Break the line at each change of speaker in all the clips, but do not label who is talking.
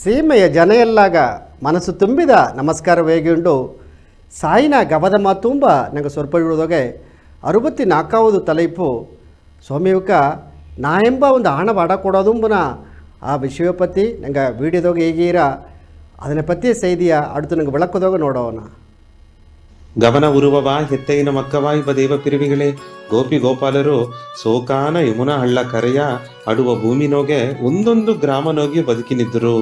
ಸೀಮೆಯ ಜನಯೆಲ್ಲಾಗ ಮನಸ್ಸು ತುಂಬಿದ ನಮಸ್ಕಾರ ವೇಗಿಂಡು ಸಾಯಿನ ಗವದ ಮಾತುಂಬ ನಂಗೆ ಸೊರ್ಪಡುವುದೊಗೆ 64வது தலைப்பு ಸ್ವಾಮಿಯುಕ ನಾ ಎಂಬ ಒಂದು ಹಣ ಬಡ ಕೊಡೋದುಂಬುನ ಆ ವಿಷಯ ಪತ್ತಿ ನಂಗೆ ವೀಡಿಯೋದಾಗ ಹೇಗೀರ ಅದನ್ನ ಪತ್ತಿ ಸೈದಿಯ அடுத்து ನಂಗೆ ಬೆಳಕೋದಾಗ ನೋಡೋಣ.
ಗಮನ ಉರುವವ ಹೆತ್ತೈನ ಮಕ್ಕವಾಯಿ ದೇವ ಪಿರಿವಿಗಳೇ ಗೋಪಿ ಗೋಪಾಲರು ಸೋಕಾನ ಯಮುನಾ ಹಳ್ಳ ಕರೆಯ ಅಡುವ ಭೂಮಿನೋಗೆ ಒಂದೊಂದು ಗ್ರಾಮನೋಗಿ ಬದುಕಿನಿದ್ದರು.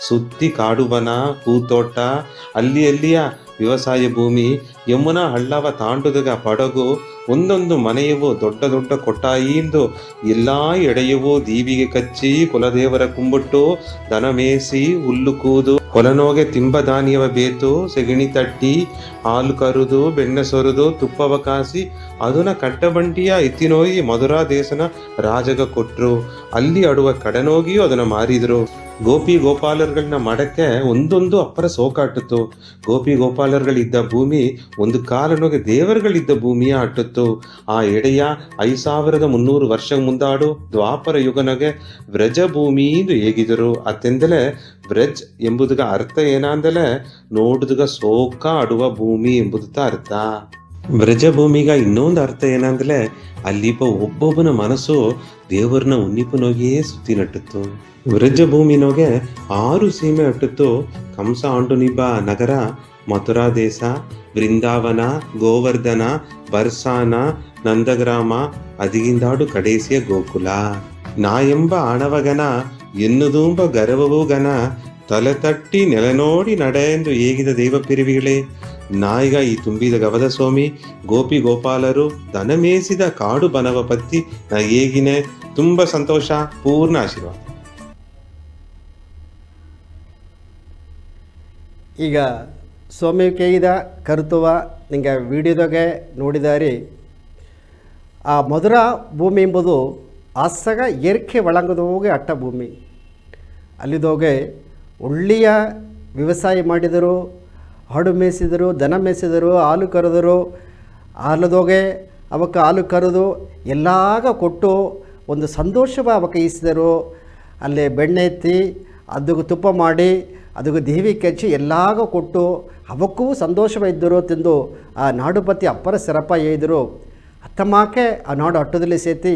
ಸುತ್ತಿ ಕಾಡುಬನ ಹೂತೋಟ ಅಲ್ಲಿಯ ವ್ಯವಸಾಯ ಭೂಮಿ ಯಮುನಾ ಹಳ್ಳವ ತಾಂಡುದಗ ಪಡಗು ಒಂದೊಂದು ಮನೆಯವು ದೊಡ್ಡ ದೊಡ್ಡ ಕೊಟ್ಟಾಯಿಂದು ಎಲ್ಲಾ ಎಡೆಯವು ದೀವಿಗೆ ಕಚ್ಚಿ ಕುಲದೇವರ ಕುಂಬಿಟ್ಟು ದನ ಮೇಸಿ ಹುಲ್ಲು ಕೂದು ಹೊಲನೋಗೆ ತಿಂಬದಾನಿಯವ ಬೇತು ಸೆಗಣಿ ತಟ್ಟಿ ಹಾಲು ಕರುದು ಬೆಣ್ಣೆ ಸೊರುದು ತುಪ್ಪವ ಕಾಸಿ ಅದನ್ನ ಕಟ್ಟಬಂಟಿಯ ಎತ್ತಿನೋಗಿ ಮಧುರಾ ದೇಶನ ರಾಜಗ ಕೊಟ್ರು. ಅಲ್ಲಿ ಆಡುವ ಕಡನೋಗಿಯೂ ಅದನ್ನ ಮಾರಿದ್ರು. ಗೋಪಿ ಗೋಪಾಲರುಗಳನ್ನ ಮಾಡಕ್ಕೆ ಒಂದೊಂದು ಅಪ್ಪರ ಸೋಕಾಟಿತ್ತು. ಗೋಪಿ ಗೋಪಾಲರುಗಳಿದ್ದ ಭೂಮಿ ಒಂದು ಕಾಲನೋಗೆ ದೇವರುಗಳಿದ್ದ ಭೂಮಿಯ ಅಟ್ಟಿತ್ತು. ಆ ಎಡೆಯ 5300 ವರ್ಷ ಮುಂದಾಡು ದ್ವಾಪರ ಯುಗನಗೆ ವ್ರಜ ಭೂಮಿ ಎಂದು ಹೇಗಿದರು. ಅತ್ತೆಂದಲೇ ವ್ರಜ್ ಎಂಬುದಗ ಅರ್ಥ ಏನಂದಲೇ ನೋಡುದಗ ಸೋಕ ಆಡುವ ಭೂಮಿ ಎಂಬುದ ಅರ್ಥ. ವ್ರಜ ಭೂಮಿಗ ಇನ್ನೊಂದು ಅರ್ಥ ಏನಂದ್ರೆ ಅಲ್ಲಿಪ ಒಬ್ಬೊಬ್ಬನ ಮನಸ್ಸು ದೇವರನ್ನ ಉನ್ನಿಪನೋಗಿಯೇ ಸುತ್ತಿ ನಟ್ಟಿತ್ತು. ವ್ರಜ ಭೂಮಿನೋಗೆ 6 ಸೀಮೆ ಅಟ್ಟಿತ್ತು. ಕಂಸ ಆಂಡುನಿಬ್ಬ ನಗರ, ಮಥುರಾ ದೇಶ, ಬೃಂದಾವನ, ಗೋವರ್ಧನ, ಬರ್ಸಾನ, ನಂದಗ್ರಾಮ, ಅದಿಗಿಂದಾಡು ಕಡೇಸಿಯ ಗೋಕುಲ. ನಾ ಎಂಬ ಆಣವಗನ ಎನ್ನುದುಂಬ ಗರ್ವವೂ ಗನ ತಲೆ ತಟ್ಟಿ ನೆಲ ನೋಡಿ ನಡೆಯೆಂದು ಹೇಗಿದ ದೇವ ಪಿರಿವಿಗಳೇ. ನಾಯಿಗ ಈ ತುಂಬಿದ ಗವದ ಸ್ವಾಮಿ ಗೋಪಿ ಗೋಪಾಲರು ದನ ಮೇಯಿಸಿದ ಕಾಡು ಬನವ ಪತ್ತಿ ನಾ ಹೇಗಿನೇ ತುಂಬ ಸಂತೋಷ. ಪೂರ್ಣ ಆಶೀರ್ವಾದ.
ಈಗ ಸ್ವಾಮಿ ಕೇಯಿದ ಕರುತುವ ನಿಂಗೆ ವಿಡಿಯೋದಾಗೆ ನೋಡಿದಾರಿ. ಆ ಮಧುರಾ ಭೂಮಿ ಎಂಬುದು ಆಸಗ ಏರ್ಕೆ ಒಳಂಗದೋಗೆ ಅಟ್ಟ ಭೂಮಿ. ಅಲ್ಲಿದೋಗೆ ಒಳ್ಳೆಯ ವ್ಯವಸಾಯ ಮಾಡಿದರು, ಹಾಡು ಮೇಯಿಸಿದರು, ದನ ಮೇಯಿಸಿದರು, ಹಾಲು ಕರೆದರು. ಹಾಲದೋಗೆ ಅವಕ್ಕೆ ಹಾಲು ಕರೆದು ಎಲ್ಲಾಗ ಕೊಟ್ಟು ಒಂದು ಸಂತೋಷವ ಅವಕ್ಕೆ ಈಸಿದರು. ಅಲ್ಲೇ ಬೆಣ್ಣೆ ಎತ್ತಿ ಅದಕ್ಕೆ ತುಪ್ಪ ಮಾಡಿ ಅದಕ್ಕೆ ದೇವಿ ಕೆಚ್ಚಿ ಎಲ್ಲಾಗ ಕೊಟ್ಟು ಅವಕ್ಕೂ ಸಂತೋಷವಿದ್ದರು ತಿಂದು ಆ ನಾಡುಪತಿ ಅಪ್ಪರ ಸೆರಪ ಏಯ್ದರು. ಹತ್ತಮಾಕೆ ಆ ನಾಡು ಅಟ್ಟದಲ್ಲಿ ಸೇತಿ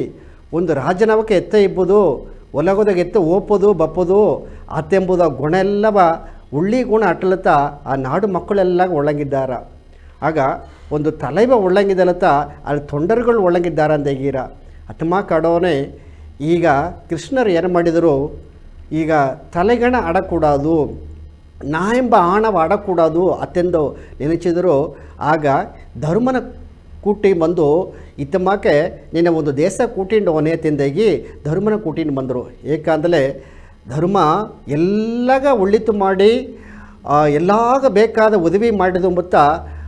ಒಂದು ರಾಜನವಕ್ಕೆ ಎತ್ತ ಇಬ್ಬುದು ಒಲಗೋದಾಗ ಎತ್ತ ಓಪೋದು ಬಪ್ಪೋದು ಆತೆಂಬುದ ಗುಣ ಎಲ್ಲವ ಉಳ್ಳಿ ಗುಣ ಅಟ್ಟಲತ್ತ ಆ ನಾಡು ಮಕ್ಕಳೆಲ್ಲ ಒಳ್ಳಂಗಿದ್ದಾರ. ಆಗ ಒಂದು ತಲೈವ ಒಳ್ಳಂಗಿದಲತ್ತ ಅಲ್ಲಿ ತೊಂಡರುಗಳು ಒಳ್ಳಂಗಿದ್ದಾರ ಅಂತ ಹೇಗೀರ ಹತ್ತಮಾ ಕಾಡೋನೆ. ಈಗ ಕೃಷ್ಣರು ಏನು ಮಾಡಿದರು, ಈಗ ತಲೆಗಣ ಆಡಕೂಡದು, ನಾ ಎಂಬ ಆಣವ ಆಡಕೂಡದು ಅತ್ತೆಂದು ನೆನೆಸಿದರು. ಆಗ ಧರ್ಮನ ಕೂಟಿ ಬಂದು ಇತ್ತಮಾಕೆ ನಿನ್ನ ಒಂದು ದೇಶ ಕೂಟಿಂಡು ಒನೆ ತಿಂದಾಗಿ ಧರ್ಮನ ಕೂಟಿಂಡು ಬಂದರು. ಏಕೆಂದರೆ ಧರ್ಮ ಎಲ್ಲಾಗ ಒಳ್ಳಿತು ಮಾಡಿ ಎಲ್ಲಾಗ ಬೇಕಾದ ಉದವಿ ಮಾಡಿದು ಎಂಬುತ್ತ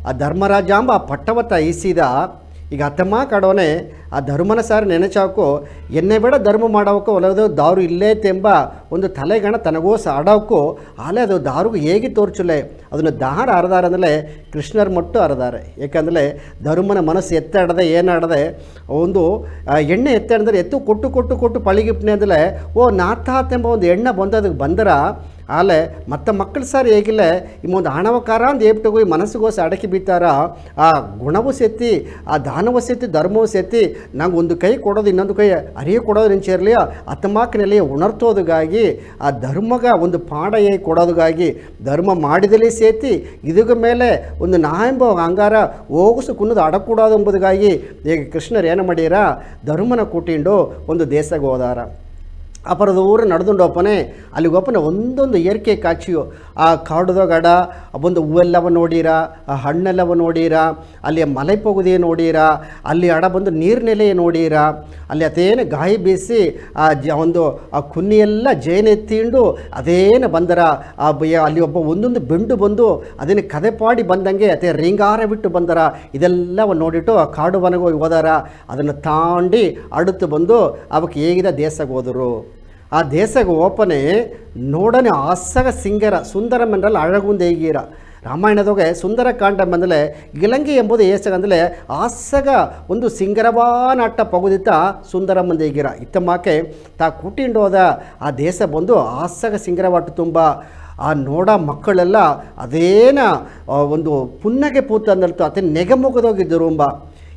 ಆ ಧರ್ಮರಾಜ ಎಂಬ ಪಟ್ಟವತ್ತ ಈಸಿದ. ಈಗ ಹತ್ತಮ್ಮ ಕಾಡೋನೆ ಆ ಧರ್ಮನ ಸಾರಿ ನೆನೆಚಾಕು ಎನ್ನೆ ಬೇಡ ಧರ್ಮ ಮಾಡೋಕ್ಕೋ ಒಲದು ದಾರು ಇಲ್ಲೇ ತೆಂಬ ಒಂದು ತಲೆಗಣ ತನಗೋಸ ಆಡೋಕ್ಕೂ ಆಲೆ ಅದು ದಾರುಗೂ ಹೇಗೆ ತೋರ್ಚಲೆ ಅದನ್ನು ದಾರ ಅರದಾರ ಅಂದಲೇ ಕೃಷ್ಣರ ಮಟ್ಟು ಅರದಾರೆ. ಏಕೆಂದರೆ ಧರ್ಮನ ಮನಸ್ಸು ಎತ್ತಾಡದೆ ಏನಾಡದೆ ಒಂದು ಎಣ್ಣೆ ಎತ್ತಾಡಿದ್ರೆ ಎತ್ತು ಕೊಟ್ಟು ಕೊಟ್ಟು ಕೊಟ್ಟು ಪಳಿಗಿಪ್ನೆ ಅಂದಲೇ ಓ ನಾಥಾತೆಂಬ ಒಂದು ಎಣ್ಣೆ ಬಂದದಕ್ಕೆ ಬಂದರ ಆಲೆ ಮತ್ತು ಮಕ್ಕಳು ಸಾರಿ ಹೇಗಿಲ್ಲ ಇಮ್ಮೊಂದು ಹಣವಕಾರ ಅಂತ ಏಪ್ಟೋಗಿ ಮನಸ್ಸಿಗೋಸಿ ಅಡಕಿ ಬೀತಾರ. ಆ ಗುಣವೂ ಸೆತ್ತಿ ಆ ದಾನವೂ ಸೆತ್ತಿ ಧರ್ಮವೂ ಸೆತ್ತಿ ನಂಗೆ ಒಂದು ಕೈ ಕೊಡೋದು ಇನ್ನೊಂದು ಕೈ ಅರಿಯ ಕೊಡೋದು ನೆಂಚಿರಲಿ ಹತ್ತಮಾಕಿನಲ್ಲಿ ಉಣರ್ತೋದಗಾಗಿ ಆ ಧರ್ಮಗ ಒಂದು ಪಾಠ ಕೊಡೋದಗಾಗಿ ಧರ್ಮ ಮಾಡಿದಲ್ಲಿ ಸೇತಿ ಇದರ ಮೇಲೆ ಒಂದು ನಾ ಎಂಬ ಅಂಗಾರ ಹೋಗಿಸು ಕುನ್ನದು ಅಡಕೂಡೋದು ಎಂಬುದಾಗಿ ಈಗ ಕೃಷ್ಣರು ಏನು ಮಾಡ್ಯಾರ ಧರ್ಮನ ಕೂಟಿಂಡು ಒಂದು ದೇಶಕ್ಕೆ ಹೋದಾರ. ಅಪರದ ಊರು ನಡೆದುಂಡೋಪನೆ ಅಲ್ಲಿಗೊಪ್ಪನೆ ಒಂದೊಂದು ಏರಿಕೆ ಕಾಚಿಯು ಆ ಕಾಡುದಗಡ ಒಂದು ಹೂವೆಲ್ಲವ ನೋಡೀರ, ಆ ಹಣ್ಣೆಲ್ಲವ ನೋಡೀರ, ಅಲ್ಲಿ ಮಲೆ ಪೊಗುದಿ ನೋಡೀರ, ಅಲ್ಲಿ ಅಡ ಬಂದು ನೀರಿನೆಲೆ ನೋಡೀರ, ಅಲ್ಲಿ ಅದೇನು ಗಾಯಿ ಬೀಸಿ ಒಂದು ಆ ಕುನ್ನಿಯೆಲ್ಲ ಜೇನೆತ್ತಿಂಡು ಅದೇನು ಬಂದರ ಅಲ್ಲಿ ಒಬ್ಬ ಒಂದೊಂದು ಬೆಂಡು ಬಂದು ಅದೇನು ಕದೆಪಾಡಿ ಬಂದಂಗೆ ಅದೇ ರಿಂಗಾರ ಬಿಟ್ಟು ಬಂದರ. ಇದೆಲ್ಲವ ನೋಡಿಟ್ಟು ಆ ಕಾಡು ವನಗೆ ಹೋದಾರ. ಅದನ್ನು ತಾಂಡಿ ಅಡುತ್ತು ಬಂದು ಅವಕ್ಕೆ ಹೇಗಿದ ದೇಶಕ್ಕೆ ಹೋದರು. ಆ ದೇಶಕ್ಕೆ ಓಪನೆ ನೋಡನೆ ಆಸಗ ಸಿಂಗರ ಸುಂದರಮೆಂದ್ರಲ್ಲಿ ಅழகுಂದು ಹೇಗೀರ ರಾಮಾಯಣದೊಗೆ ಸುಂದರಕಾಂಡ ಬಂದಲೆ ಗಿಲಂಗಿ ಎಂಬುದು ಏಸಗಂದಲೆ ಆಸಗ ಒಂದು ಸಿಂಗರವಾನಾಟ ಪಗುದಿತ್ತ ಸುಂದರ ಮಂದಿ ಈಗಿರ ಇತ್ತಮಾಕೆ ತಾ ಕೂಟಿಂಡೋದ ಆ ದೇಶ ಬಂದು ಆಸಗ ಸಿಂಗರವಾಟು ತುಂಬ ಆ ನೋಡ ಮಕ್ಕಳೆಲ್ಲ ಅದೇನ ಒಂದು ಪುನ್ನಗೆ ಪೂತ ಅಂದಲ್ತು ಅತ್ತೆ ನೆಗಮುಗದೋಗಿದ್ದರು ಎಂಬ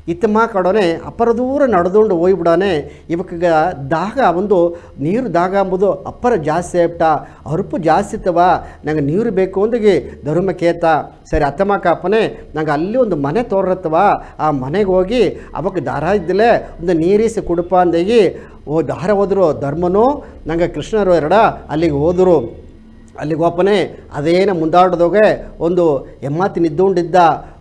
ಇತ್ತಮ್ಮ ಕಡೋನೆ ಅಪ್ಪರ ದೂರ ನಡೆದುಕೊಂಡು ಹೋಗ್ಬಿಡಾನೆ ಇವಕ್ಕೀಗ ದಾಗ ಒಂದು ನೀರು ದಾಗ ಎಂಬುದು ಅಪ್ಪರ ಜಾಸ್ತಿ ಆಯ್ಬಿಟ್ಟ ಅರುಪು ಜಾಸ್ತಿ ಇತ್ತವ ನಂಗೆ ನೀರು ಬೇಕು ಅಂದಿಗೆ ಧರ್ಮ ಕೇತ ಸರಿ ಅತ್ತಮ್ಮಕ್ಕ ಅಪ್ಪನೇ ನಂಗೆ ಅಲ್ಲಿ ಒಂದು ಮನೆ ತೋರತ್ತವ ಆ ಮನೆಗೆ ಹೋಗಿ ಅವಕ್ಕೆ ದಾರ ಇದ್ದಲೇ ಒಂದು ನೀರಿಸಿ ಕುಡುಪ ಅಂದಾಗಿ ದಾರ ಹೋದರು ಧರ್ಮನು ನಂಗೆ ಕೃಷ್ಣರು ಅಲ್ಲಿಗೆ ಹೋದರು ಅಲ್ಲಿಗೆ ಒಪ್ಪನೆ ಅದೇನ ಮುಂದಾಡ್ದೋಗೆ ಒಂದು ಎಮ್ಮಾತಿ ನಿದ್ದುಕೊಂಡಿದ್ದ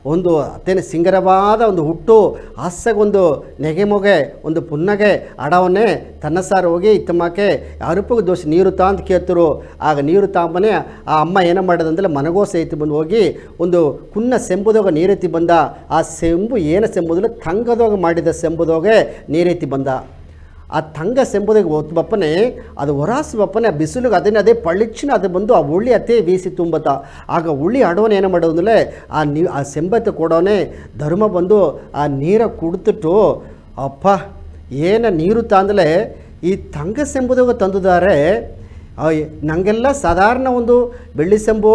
ಒಂದು ಅತ್ತೇನೆ ಸಿಂಗರವಾದ ಒಂದು ಹುಟ್ಟು ಹಾಸ್ಯಗೊಂದು ನೆಗೆಮೊಗೆ ಒಂದು ಪುನ್ನಗೆ ಅಡವನ್ನೇ ತನ್ನ ಸಾರು ಹೋಗಿ ಇತ್ತಮ್ಮಕ್ಕೆ ಅರುಪಿಗೆ ದೋಷ ನೀರು ತಾ ಅಂತ ಕೇಳ್ತರು ಆಗ ನೀರು ತಾಂಬನೆ ಆ ಅಮ್ಮ ಏನು ಮಾಡೋದಂದ್ರೆ ಮನಗೋಸ ಐತಿ ಬಂದು ಹೋಗಿ ಒಂದು ಕುನ್ನ ಸೆಂಬುದೋಗ ನೀರೆತ್ತಿ ಬಂದ ಆ ಸೆಂಬು ಏನು ಸೆಂಬುದಿಲ್ಲ ತಂಗದೋಗ ಮಾಡಿದ ಸೆಂಬುದೋಗೆ ನೀರೆತ್ತಿ ಬಂದ ಆ ತಂಗ ಸೆಂಬುದಿಗೆ ಒತ್ತು ಬಪ್ಪನೆ ಅದು ಹೊರಾಸು ಬಪ್ಪನೆ ಬಿಸಿಲಿಗೆ ಅದೇ ಪಳಿಚ್ಚಿನ ಅದು ಬಂದು ಆ ಉಳ್ಳಿ ಅತ್ತೆ ಬೀಸಿ ತುಂಬತ್ತ ಆಗ ಉಳ್ಳಿ ಆಡೋನೆ ಏನು ಮಾಡೋದಂದರೆ ಆ ಸೆಂಬತ್ತೆ ಕೊಡೋನೆ ಧರ್ಮ ಬಂದು ಆ ನೀರ ಕುಡ್ತಿಟ್ಟು ಅಪ್ಪ ಏನು ನೀರು ತಂದಲೇ ಈ ತಂಗ ಸೆಂಬುದಾಗ ತಂದಿದ್ದಾರೆ ನನಗೆಲ್ಲ ಸಾಧಾರಣ ಒಂದು ಬೆಳ್ಳಿ ಸೆಂಬು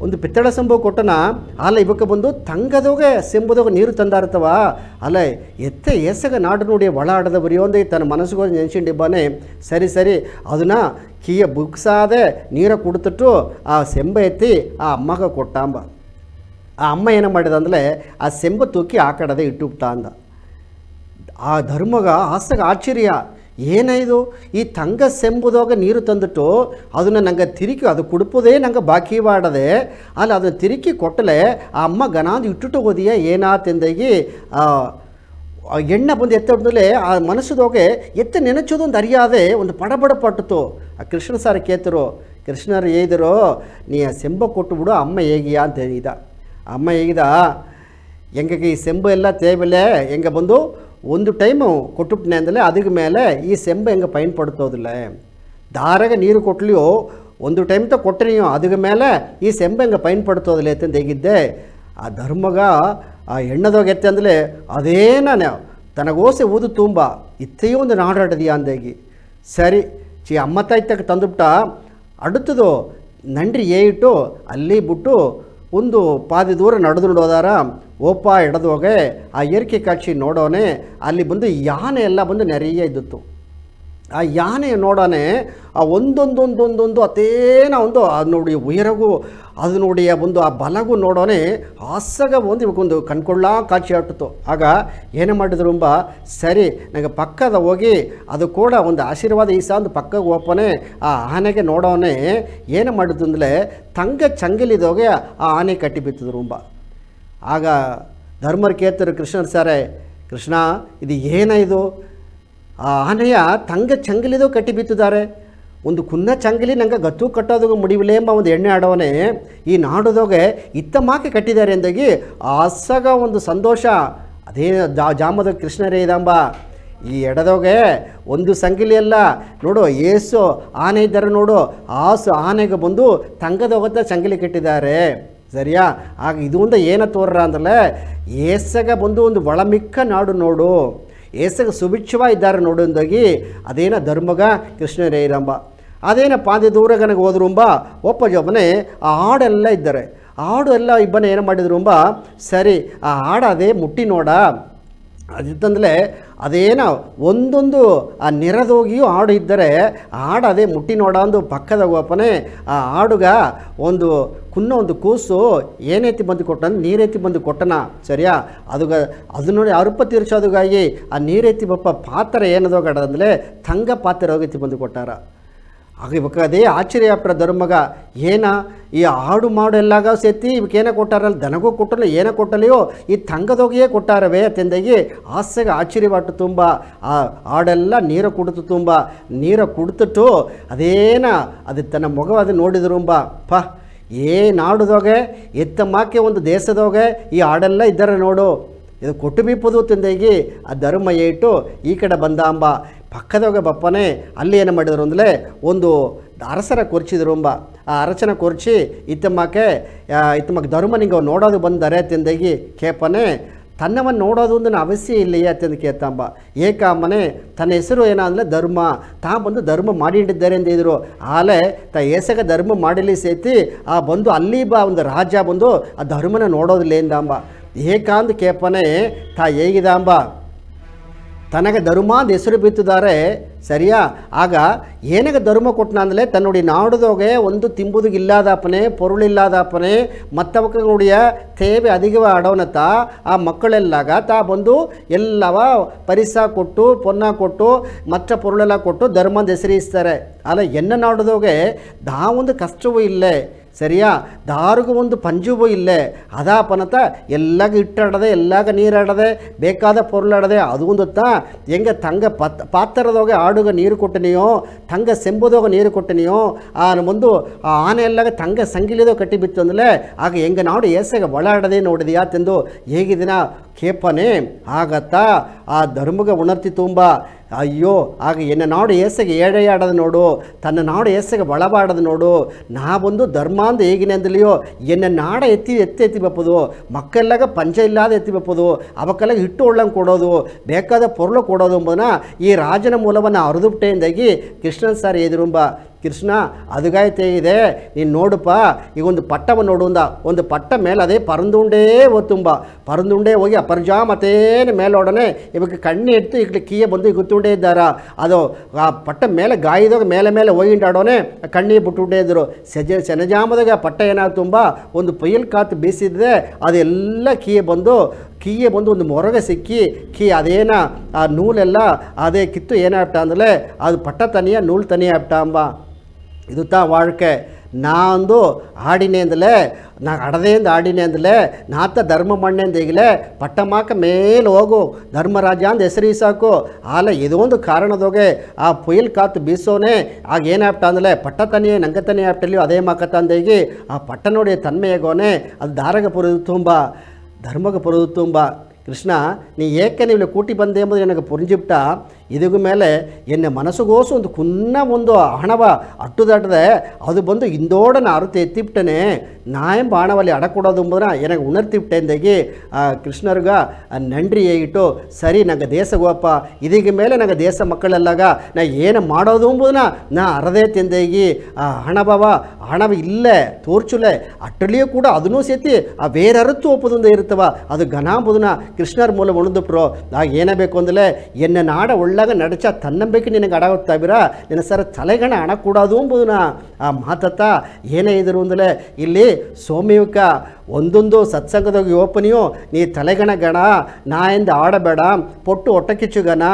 ಒಂದು ಪಿತ್ತಳ ಸೆಂಬು ಕೊಟ್ಟನ ಅಲ್ಲ ಇವಕ್ಕೆ ಬಂದು ತಂಗದೋಗೆ ಸೆಂಬುದಾಗ ನೀರು ತಂದಾರ್ತವ ಅಲ್ಲ ಎತ್ತೆ ಏಸಗ ನಾಡು ನೋಡಿ ಒಳ ಆಡದ ಬರೆಯೋಂದು ತನ್ನ ಮನಸ್ಸಿಗೆ ನೆನ್ಸಿಂಡಿಬ್ಬಾನೆ ಸರಿ ಸರಿ ಅದನ್ನು ಕೀಯ ಬುಕ್ಸಾದೆ ನೀರ ಕುಡ್ತಿಟ್ಟು ಆ ಸೆಂಬ ಎತ್ತಿ ಆ ಅಮ್ಮಗ ಕೊಟ್ಟಾಂಬ ಆ ಅಮ್ಮ ಏನು ಮಾಡಿದ ಅಂದರೆ ಆ ಸೆಂಬ ತೂಕಿ ಆ ಕಡದೆ ಇಟ್ಟುಬಿಟ್ಟ ಅಂದ ಆ ಧರ್ಮಗ ಆಸಗ ಆಶ್ಚರ್ಯ ಏನಾಯಿತು ಈ ತಂಗ ಸೆಂಬುದಾಗ ನೀರು ತಂದಿಟ್ಟು ಅದನ್ನು ನಂಗೆ ತಿರುಕಿ ಅದು ಕುಡುಪುದೇ ನಂಗೆ ಬಾಕಿ ಮಾಡದೆ ಅಲ್ಲ ಅದನ್ನು ತಿರುಕಿ ಕೊಟ್ಟಲೆ ಆ ಅಮ್ಮ ಗನಾಂದು ಇಟ್ಟುಟ್ಟು ಹೋದಿಯ ಏನಾತೆಂದಾಗಿ ಎಣ್ಣೆ ಬಂದು ಎತ್ತಡದಲ್ಲೇ ಆ ಮನಸ್ಸದೋಗೆ ಎತ್ತ ನೆನಚೋದೊಂದು ಅರಿಯಾದೆ ಒಂದು ಪಡಬಡ ಪಟ್ಟಿತು ಆ ಕೃಷ್ಣ ಸಾರ ಕೇತರು ಕೃಷ್ಣರು ಹೇಳಿದರು ನೀ ಆ ಸೆಂಬ ಕೊಟ್ಟು ಬಿಡು ಅಮ್ಮ ಹೇಗಿಯಾ ಅಂತ ಹೇಳಿದ ಅಮ್ಮ ಹೇಗಿದ ಹೆಂಗೆ ಈ ಸೆಂಬು ಎಲ್ಲ ತೇಬಲೆ ಹೆಂಗೆ ಬಂದು ಒಂದು ಟೈಮು ಕೊಟ್ಟುಬಿಟ್ನೆ ಅಂದಲೇ ಅದಕ್ಕೆ ಮೇಲೆ ಈ ಸೆಂಬ ಹೆಂಗೆ ಪೈನ್ ಪಡ್ತೋದಿಲ್ಲ ದಾರಾಗ ನೀರು ಕೊಟ್ಲಿಯೋ ಒಂದು ಟೈಮ್ ತ ಕೊಟ್ಟನಿಯೋ ಅದಕ್ಕೆ ಮೇಲೆ ಈ ಸೆಂಬ ಹೆಂಗೆ ಪೈನ್ ಪಡ್ತೋದಿಲ್ಲ ಎತ್ತಂದು ಹೇಗಿದ್ದೆ ಆ ಧರ್ಮಗ ಆ ಹೆಣ್ಣದೋಗ ಎತ್ತೆ ಅಂದಲೇ ಅದೇನ ತನಗೋಸೆ ಊದು ತುಂಬ ಇತ್ತೆಯೂ ಒಂದು ನಾಡಾಡದಿಯಾ ಅಂದಾಗಿ ಸರಿ ಅಮ್ಮ ತಾಯ್ತಕ್ಕೆ ತಂದುಬಿಟ್ಟ ಅಡುತ್ತದು ನಂಡ್ರಿ ಏಟು ಅಲ್ಲಿ ಬಿಟ್ಟು ಒಂದು ಪಾದಿ ದೂರ ನಡೆದುಕೊಂಡು ಹೋದಾರ ಓಪ ಎಡದೋಗೆ ಆ ಏರಿಕೆ ಕಾಕ್ಷಿ ನೋಡೋನೆ ಅಲ್ಲಿ ಬಂದು ಯಾನೆ ಎಲ್ಲ ಬಂದು ನೆರೆಯ ಇದ್ದಿತ್ತು ಆ ಯಾನೆ ನೋಡೋನೆ ಆ ಒಂದೊಂದೊಂದೊಂದೊಂದು ಅತೇನ ಒಂದು ಅದು ನೋಡಿ ಉಯರಗೂ ಅದು ನೋಡಿ ಒಂದು ಆ ಬಲಗೂ ನೋಡೋನೆ ಹಾಸಗ ಒಂದು ಇವಕ್ಕೊಂದು ಕಣ್ಕೊಳ್ಳ ಕಾಚಿ ಆಟಿತು ಆಗ ಏನು ಮಾಡಿದ್ರು ಎಂಬ ಸರಿ ನನಗೆ ಪಕ್ಕದ ಹೋಗಿ ಅದು ಕೂಡ ಒಂದು ಆಶೀರ್ವಾದ ಈಸ ಒಂದು ಪಕ್ಕಗೆ ಓಪನೆ ಆ ಆನೆಗೆ ನೋಡೋನೆ ಏನು ಮಾಡಿದ್ದು ಅಂದರೆ ತಂಗ ಚಂಗಿಲಿದೋಗೆ ಆ ಆನೆ ಕಟ್ಟಿ ಬಿತ್ತಿದ್ರು ಎಂಬ ಆಗ ಧರ್ಮರ ಕೇತರು ಕೃಷ್ಣರು ಸಾರೇ ಕೃಷ್ಣ ಇದು ಏನಿದು ಆ ಆನೆಯ ತಂಗ ಚಂಗಲಿದು ಕಟ್ಟಿ ಬಿತ್ತಿದ್ದಾರೆ ಒಂದು ಕುನ್ನ ಚಂಗಲಿ ನಂಗೆ ಗತ್ತು ಕಟ್ಟೋದಾಗ ಮುಡಿವಿಲೆ ಎಂಬ ಒಂದು ಎಣ್ಣೆ ಆಡೋನೆ ಈ ನಾಡೋದೋಗೆ ಇತ್ತಮಾಕೆ ಕಟ್ಟಿದ್ದಾರೆ ಎಂದಾಗಿ ಆಸಗ ಒಂದು ಸಂತೋಷ ಅದೇ ಜಾಮದ ಕೃಷ್ಣರೇ ಇದಂಬ ಈ ಎಡದೋಗೆ ಒಂದು ಸಂಗಿಲಿ ಅಲ್ಲ ನೋಡು ಏಸು ಆನೆ ಇದ್ದಾರೆ ನೋಡು ಆನೆಗೆ ಬಂದು ತಂಗದೋಗತ್ತ ಚಂಗಲಿ ಕಟ್ಟಿದ್ದಾರೆ ಸರಿಯಾ ಆಗ ಇದು ಒಂದು ಏನ ತೋರ್ರ ಅಂದ್ರೆ ಏಸಗ ಬಂದು ಒಂದು ಒಳಮಿಕ್ಕ ನಾಡು ನೋಡು ಏಸಗ ಸುಭಿಕ್ಷವ ಇದ್ದಾರೆ ನೋಡು ಅಂದಾಗಿ ಅದೇನ ಧರ್ಮಗ ಕೃಷ್ಣರೇರಂಬ ಅದೇನ ಪಾದಿ ದೂರಗನಗೆ ಹೋದ್ರುಂಬ ಒಪ್ಪ ಜೊಬ್ಬನೇ ಆ ಹಾಡೆಲ್ಲ ಇದ್ದಾರೆ ಹಾಡು ಎಲ್ಲ ಇಬ್ಬನೇ ಏನು ಮಾಡಿದ್ರು ಅಂಬ ಸರಿ ಆ ಹಾಡು ಅದೇ ಮುಟ್ಟಿ ನೋಡ ಅದಿತ್ತಂದರೆ ಅದೇನೋ ಒಂದೊಂದು ಆ ನೆರೆದೋಗಿಯೂ ಹಾಡು ಇದ್ದರೆ ಆ ಹಾಡು ಅದೇ ಮುಟ್ಟಿ ನೋಡ ಅಂದು ಪಕ್ಕದಾಗ ಒಪ್ಪನೆ ಆ ಹಾಡುಗ ಒಂದು ಒಂದು ಕೂಸು ಏನೆತ್ತಿ ಬಂದು ಕೊಟ್ಟಂದು ನೀರೆತ್ತಿ ಬಂದು ಕೊಟ್ಟನ ಸರಿಯಾ ಅದು ನೋಡಿ ಅರುಪ ತೀರ್ಸೋದುಗಾಗಿ ಆ ನೀರೆತ್ತಿ ಬಪ್ಪ ಪಾತ್ರ ಏನದೋಗಡಂದರೆ ತಂಗ ಪಾತ್ರ ಹೋಗೆತ್ತಿ ಬಂದು ಕೊಟ್ಟಾರ ಆಗ ಇವಾಗ ಅದೇ ಆಶ್ಚರ್ಯ ಧರ್ಮಗ ಏನ ಈ ಹಾಡು ಮಾಡು ಎಲ್ಲಾಗ ಸೇತಿ ಇವಕ್ಕೇನ ಕೊಟ್ಟಾರಲ್ಲ ದನಗೂ ಕೊಟ್ಟಲ್ಲ ಏನ ಕೊಟ್ಟಲೆಯೋ ಈ ತಂಗದೋಗಿಯೇ ಕೊಟ್ಟಾರವೇ ತಂದಾಗಿ ಆಸೆಗೆ ಆಶ್ಚರ್ಯವಾಟು ತುಂಬ ಆ ಹಾಡೆಲ್ಲ ನೀರು ಕುಡಿತು ತುಂಬ ನೀರು ಕುಡ್ತಿಟ್ಟು ಅದೇನ ಅದು ತನ್ನ ಮೊಗವಾದ ನೋಡಿದ್ರುಂಬ ನಾಡುದೋಗೆ ಎತ್ತಮಾಕೆ ಒಂದು ದೇಶದೋಗೆ ಈ ಹಾಡೆಲ್ಲ ಇದ್ದಾರೆ ನೋಡು ಇದು ಕೊಟ್ಟು ಬಿಪ್ಪುದು ತಂದಾಗಿ ಆ ಧರ್ಮ ಏಟು ಈ ಕಡೆ ಬಂದ ಅಂಬ ಪಕ್ಕದಾಗ ಬಪ್ಪನೇ ಅಲ್ಲಿ ಏನು ಮಾಡಿದ್ರು ಅಂದರೆ ಒಂದು ಅರಸರ ಕೊರ್ಚಿದ್ರು ಆ ಅರಸನ ಕೊರ್ಚಿ ಇತ್ತಮ್ಮಕ್ಕೆ ಧರ್ಮ ನಿಂಗೆ ನೋಡೋದು ಬಂದರೆ ತಿಂದಾಗಿ ಕೇಪನೆ ತನ್ನವನ್ನು ನೋಡೋದು ಒಂದು ಅವಶ್ಯ ಇಲ್ಲಯ್ಯ ಅಂತಂದು ಕೇಳ್ತಾಂಬ ಏಕಾಮನೆ ತನ್ನ ಹೆಸರು ಏನಂದರೆ ಧರ್ಮ ಬಂದು ಧರ್ಮ ಮಾಡಿಟ್ಟಿದ್ದಾರೆ ಅಂದಿದ್ರು ಆಲೆ ಏಸಗ ಧರ್ಮ ಮಾಡಿಲಿ ಸೇತಿ ಆ ಬಂದು ಅಲ್ಲಿ ಒಂದು ರಾಜ ಬಂದು ಆ ಧರ್ಮನ ನೋಡೋದಿಲ್ಲ ಎಂದಾಂಬ ಏಕಾಂದ ಕೇಪನೆ ಹೇಗಿದಾಂಬ ತನಗೆ ಧರ್ಮ ಅಂತ ಹೆಸರು ಬಿತ್ತಿದ್ದಾರೆ ಸರಿಯಾ ಆಗ ಏನಕ್ಕೆ ಧರ್ಮ ಕೊಟ್ಟನ ಅಂದಲೇ ತನ್ನುடைய ನಾಡುದೋಗೆ ಒಂದು ತಿಂಬುದಿಗೆ ಇಲ್ಲಾದಪ್ಪನೇ ಪೊರುಳಿಲ್ಲಾದಪ್ಪನೇ ಮತ್ತವಕ್ಕೆ ನುಡಿಯ ತೇವೆ ಅಧಿಕವ ಅಡವನತ ಆ ಮಕ್ಕಳೆಲ್ಲಾಗ ಬಂದು ಎಲ್ಲವ ಪರಿಸ ಕೊಟ್ಟು ಪೊನ್ನ ಕೊಟ್ಟು ಮತ್ತ ಪೊರುಳೆಲ್ಲ ಕೊಟ್ಟು ಧರ್ಮದ ಹೆಸರಿಸ್ತಾರೆ ಅಲ್ಲ ಎನ್ನ ನಾಡುದೋಗೆ ಒಂದು ಕಷ್ಟವೂ ಇಲ್ಲೇ ಸರಿಯಾ ದಾರಿಗೂ ಒಂದು ಪಂಜುವೂ ಇಲ್ಲೇ ಅದಾಪನತ ಎಲ್ಲಾಗ ಇಟ್ಟಾಡದೆ ಎಲ್ಲಾಗ ನೀರಾಡದೆ ಬೇಕಾದ ಪೊರುಳಾಡದೆ ಅದು ಒಂದು ಹೆಂಗೆ ತಂಗ ಪಾತ್ರದೋಗೆ ಆಡುಗ ನೀರು ಕೊಟ್ಟನೆಯೋ ತಂಗ ಸೆಂಬುದೋಗ ನೀರು ಕೊಟ್ಟನೆಯೋ ಒಂದು ಆ ಆನೆ ಎಲ್ಲಾಗ ತಂಗ ಸಂಗಿಲಿದೋ ಕಟ್ಟಿ ಬಿತ್ತು ಅಂದಲೇ ಆಗ ಹೆಂಗೆ ನಾಡು ಏಸಾಗ ಒಳಾಡದೆ ನೋಡಿದೆಯಾ ತೆಂದು ಹೇಗಿದಿನ ಕೇಪನೆ ಆಗತ್ತಾ ಆ ಧರ್ಮಗ ಉಣರ್ತಿ ತುಂಬ ಅಯ್ಯೋ ಆಗ ಎನ್ನ ನಾಡು ಏಸಗೆ ಏಡೆಯಾಡೋದು ನೋಡು ತನ್ನ ನಾಡು ಏಸಗೆ ಬಳಬಾಡೋದು ನೋಡು ನಾವೊಂದು ಧರ್ಮ ಅಂದ ಹೇಗಿನೇ ಅಂದಲಿಯೋ ಎನ್ನ ನಾಡ ಎತ್ತಿ ಬಪ್ಪದು ಮಕ್ಕಳೆಲ್ಲಾಗ ಪಂಚ ಇಲ್ಲದ ಎತ್ತಿ ಬಪ್ಪದು ಅವಕ್ಕೆಲ್ಲ ಹಿಟ್ಟು ಒಳ್ಳಂಗೆ ಕೊಡೋದು ಬೇಕಾದ ಪೊರ್ಲು ಕೊಡೋದು ಎಂಬುದನ್ನ ಈ ರಾಜನ ಮೂಲವನ್ನು ಅರಿದುಬಿಟ್ಟೆಯಿಂದಾಗಿ ಕೃಷ್ಣನ್ ಸಾರ್ ಎದುರುಂಬ ಕೃಷ್ಣ ಅದುಗಾಯ್ತೇ ಇದೆ ನೀನು ನೋಡಪ್ಪ ಈಗ ಒಂದು ಪಟ್ಟವನ್ನು ನೋಡುವಂದ ಒಂದು ಪಟ್ಟ ಮೇಲೆ ಅದೇ ಪರಂದುಂಡೇ ಒತ್ತುಂಬ ಪರಂದುಂಡೇ ಹೋಗಿ ಅಪರ್ಜಾ ಮತ್ತೇನು ಮೇಲೋಡನೆ ಇವಾಗ ಕಣ್ಣು ಇಟ್ಟು ಈಗ ಕೀಯೇ ಬಂದು ಗುತ್ತುಂಡೇ ಇದ್ದಾರ ಅದು ಆ ಪಟ್ಟ ಮೇಲೆ ಗಾಯದಾಗ ಮೇಲೆ ಹೋಗಿಂಡಾಡೋನೆ ಕಣ್ಣಿ ಬಿಟ್ಟುಂಡೇ ಇದ್ದರು ಸೆನಜಾಮದಾಗ ಆ ಪಟ್ಟ ಏನಾಗ್ತುಂಬ ಒಂದು ಪೊಯ್ಯಲ್ ಕಾತು ಬೀಸಿದ್ರೆ ಅದೆಲ್ಲ ಕೀಯೇ ಬಂದು ಒಂದು ಮೊರಗೆ ಸಿಕ್ಕಿ ಅದೇನ ಆ ನೂಲೆಲ್ಲ ಅದೇ ಕಿತ್ತು ಏನಾಗ್ಬಿಟ್ಟ ಅಂದ್ರೆ ಅದು ಪಟ್ಟ ತನಿಯ ನೂಲು ತನಿಯ ಆಗ್ಬಿಟ್ಟ ಅಂಬ ಇದು வாழ்க்கை ನಾಂದು ಆಡಿನೇ ಅಂದಲೇ ನಾ ಅಡದೇಂದು ಆಡಿನೇ ಅಂದಲೇ ನಾತ ಧರ್ಮ ಮಣ್ಣೆ ಅಂದೇಗಿಲೆ ಪಟ್ಟಮಾಕ ಮೇಲೆ ಹೋಗು ಧರ್ಮರಾಜ ಅಂದ ಹೆಸರು ಸಾಕು ಆಲ ಇದೊಂದು ಕಾರಣದೋಗೆ ಆ ಪೊಯ್ಲ್ ಕಾತು ಬೀಸೋನೆ ಆಗ ಏನಾಗ್ಬಿಟ್ಟ ಅಂದಲೇ ಪಟ್ಟ ತನಿಯೇ ನಂಗತನೇ ಆಗ್ಬಿಟ್ಟಲ್ಲಿ ಅದೇ ಮಾಕತ್ತ ಅಂದೇಗಿ ಆ ಪಟ್ಟ ನೋಡಿ ತನ್ಮೆಯಾಗೋನೆ ಅದು ದಾರಗ ಪುರದು ತುಂಬ ಧರ್ಮಗ ಪುರದು ತುಂಬ ಕೃಷ್ಣ ನೀ ಏಕೆ ನೀವು ಕೂಟಿ ಬಂದೆ ಎಂಬುದು ನನಗೆ ಪುಂಜಿಬಿಟ್ಟ ಇದಕ್ಕೂ ಮೇಲೆ ಎನ್ನ ಮನಸ್ಸುಗೋಸು ಒಂದು ಒಂದು ಹಣವ ಅಟ್ಟುದಾಟದೆ ಅದು ಬಂದು ಇಂದೋಡನ ಅರುತೆ ಎತ್ತಿಬಿಟ್ಟನೆ ನಾ ಎಂಬ ಹಣವಲ್ಲಿ ಅಡಕೊಡೋದು ಎಂಬುದನ್ನ ನನಗೆ ಉಣರ್ತಿಬಿಟ್ಟೆ ಎಂದಾಗಿ ಆ ಕೃಷ್ಣರ್ಗ ನಂಡ್ರಿ ಹೇಗಿಟ್ಟು ಸರಿ ನಂಗೆ ದೇಶಗೋಪ ಇದೀಗ ಮೇಲೆ ನಂಗೆ ದೇಶ ಮಕ್ಕಳೆಲ್ಲಾಗ ನಾ ಏನು ಮಾಡೋದು ಎಂಬುದನ್ನ ನಾ ಅರದೇ ತಿಂದಾಗಿ ಆ ಹಣವ ಇಲ್ಲೇ ತೋರ್ಚುಲೆ ಅಟ್ಟಲಿಯೂ ಕೂಡ ಅದನ್ನೂ ಸೇತಿ ಆ ಬೇರೆ ಅರತ್ತು ಒಪ್ಪದಿಂದ ಇರ್ತವ ಅದು ಘನ ಎಂಬುದನ್ನ ಕೃಷ್ಣರ ಮೂಲ ಉಣಿದುಪ್ರು ಆಗ ಏನೇ ಬೇಕು ಅಂದಲೇ ಎನ್ನ ನಾಡ ಒಳ್ಳಾಗ ನಡಚ ತನ್ನಂಬೇಕು ನಿನಗೆ ಅಡಗುತ್ತಾಬಿರ ನಿನ್ನ ಸರ ತಲೆಗಣ ಹಣ ಕೂಡೋದು ಎಂಬುದನ್ನ ಆ ಮಾತತ್ತ ಏನೇ ಇದ್ರು ಅಂದಲೇ ಇಲ್ಲಿ ಸೋಮ್ಯಕ ಒಂದೊಂದು ಸತ್ಸಂಗದಾಗ ಯೋಪನಿಯು ನೀ ತಲೆಗಣ ಗಣ ನಾ ಎಂದು ಆಡಬೇಡ ಪೊಟ್ಟು ಒಟ್ಟಕಿಚ್ಚುಗನ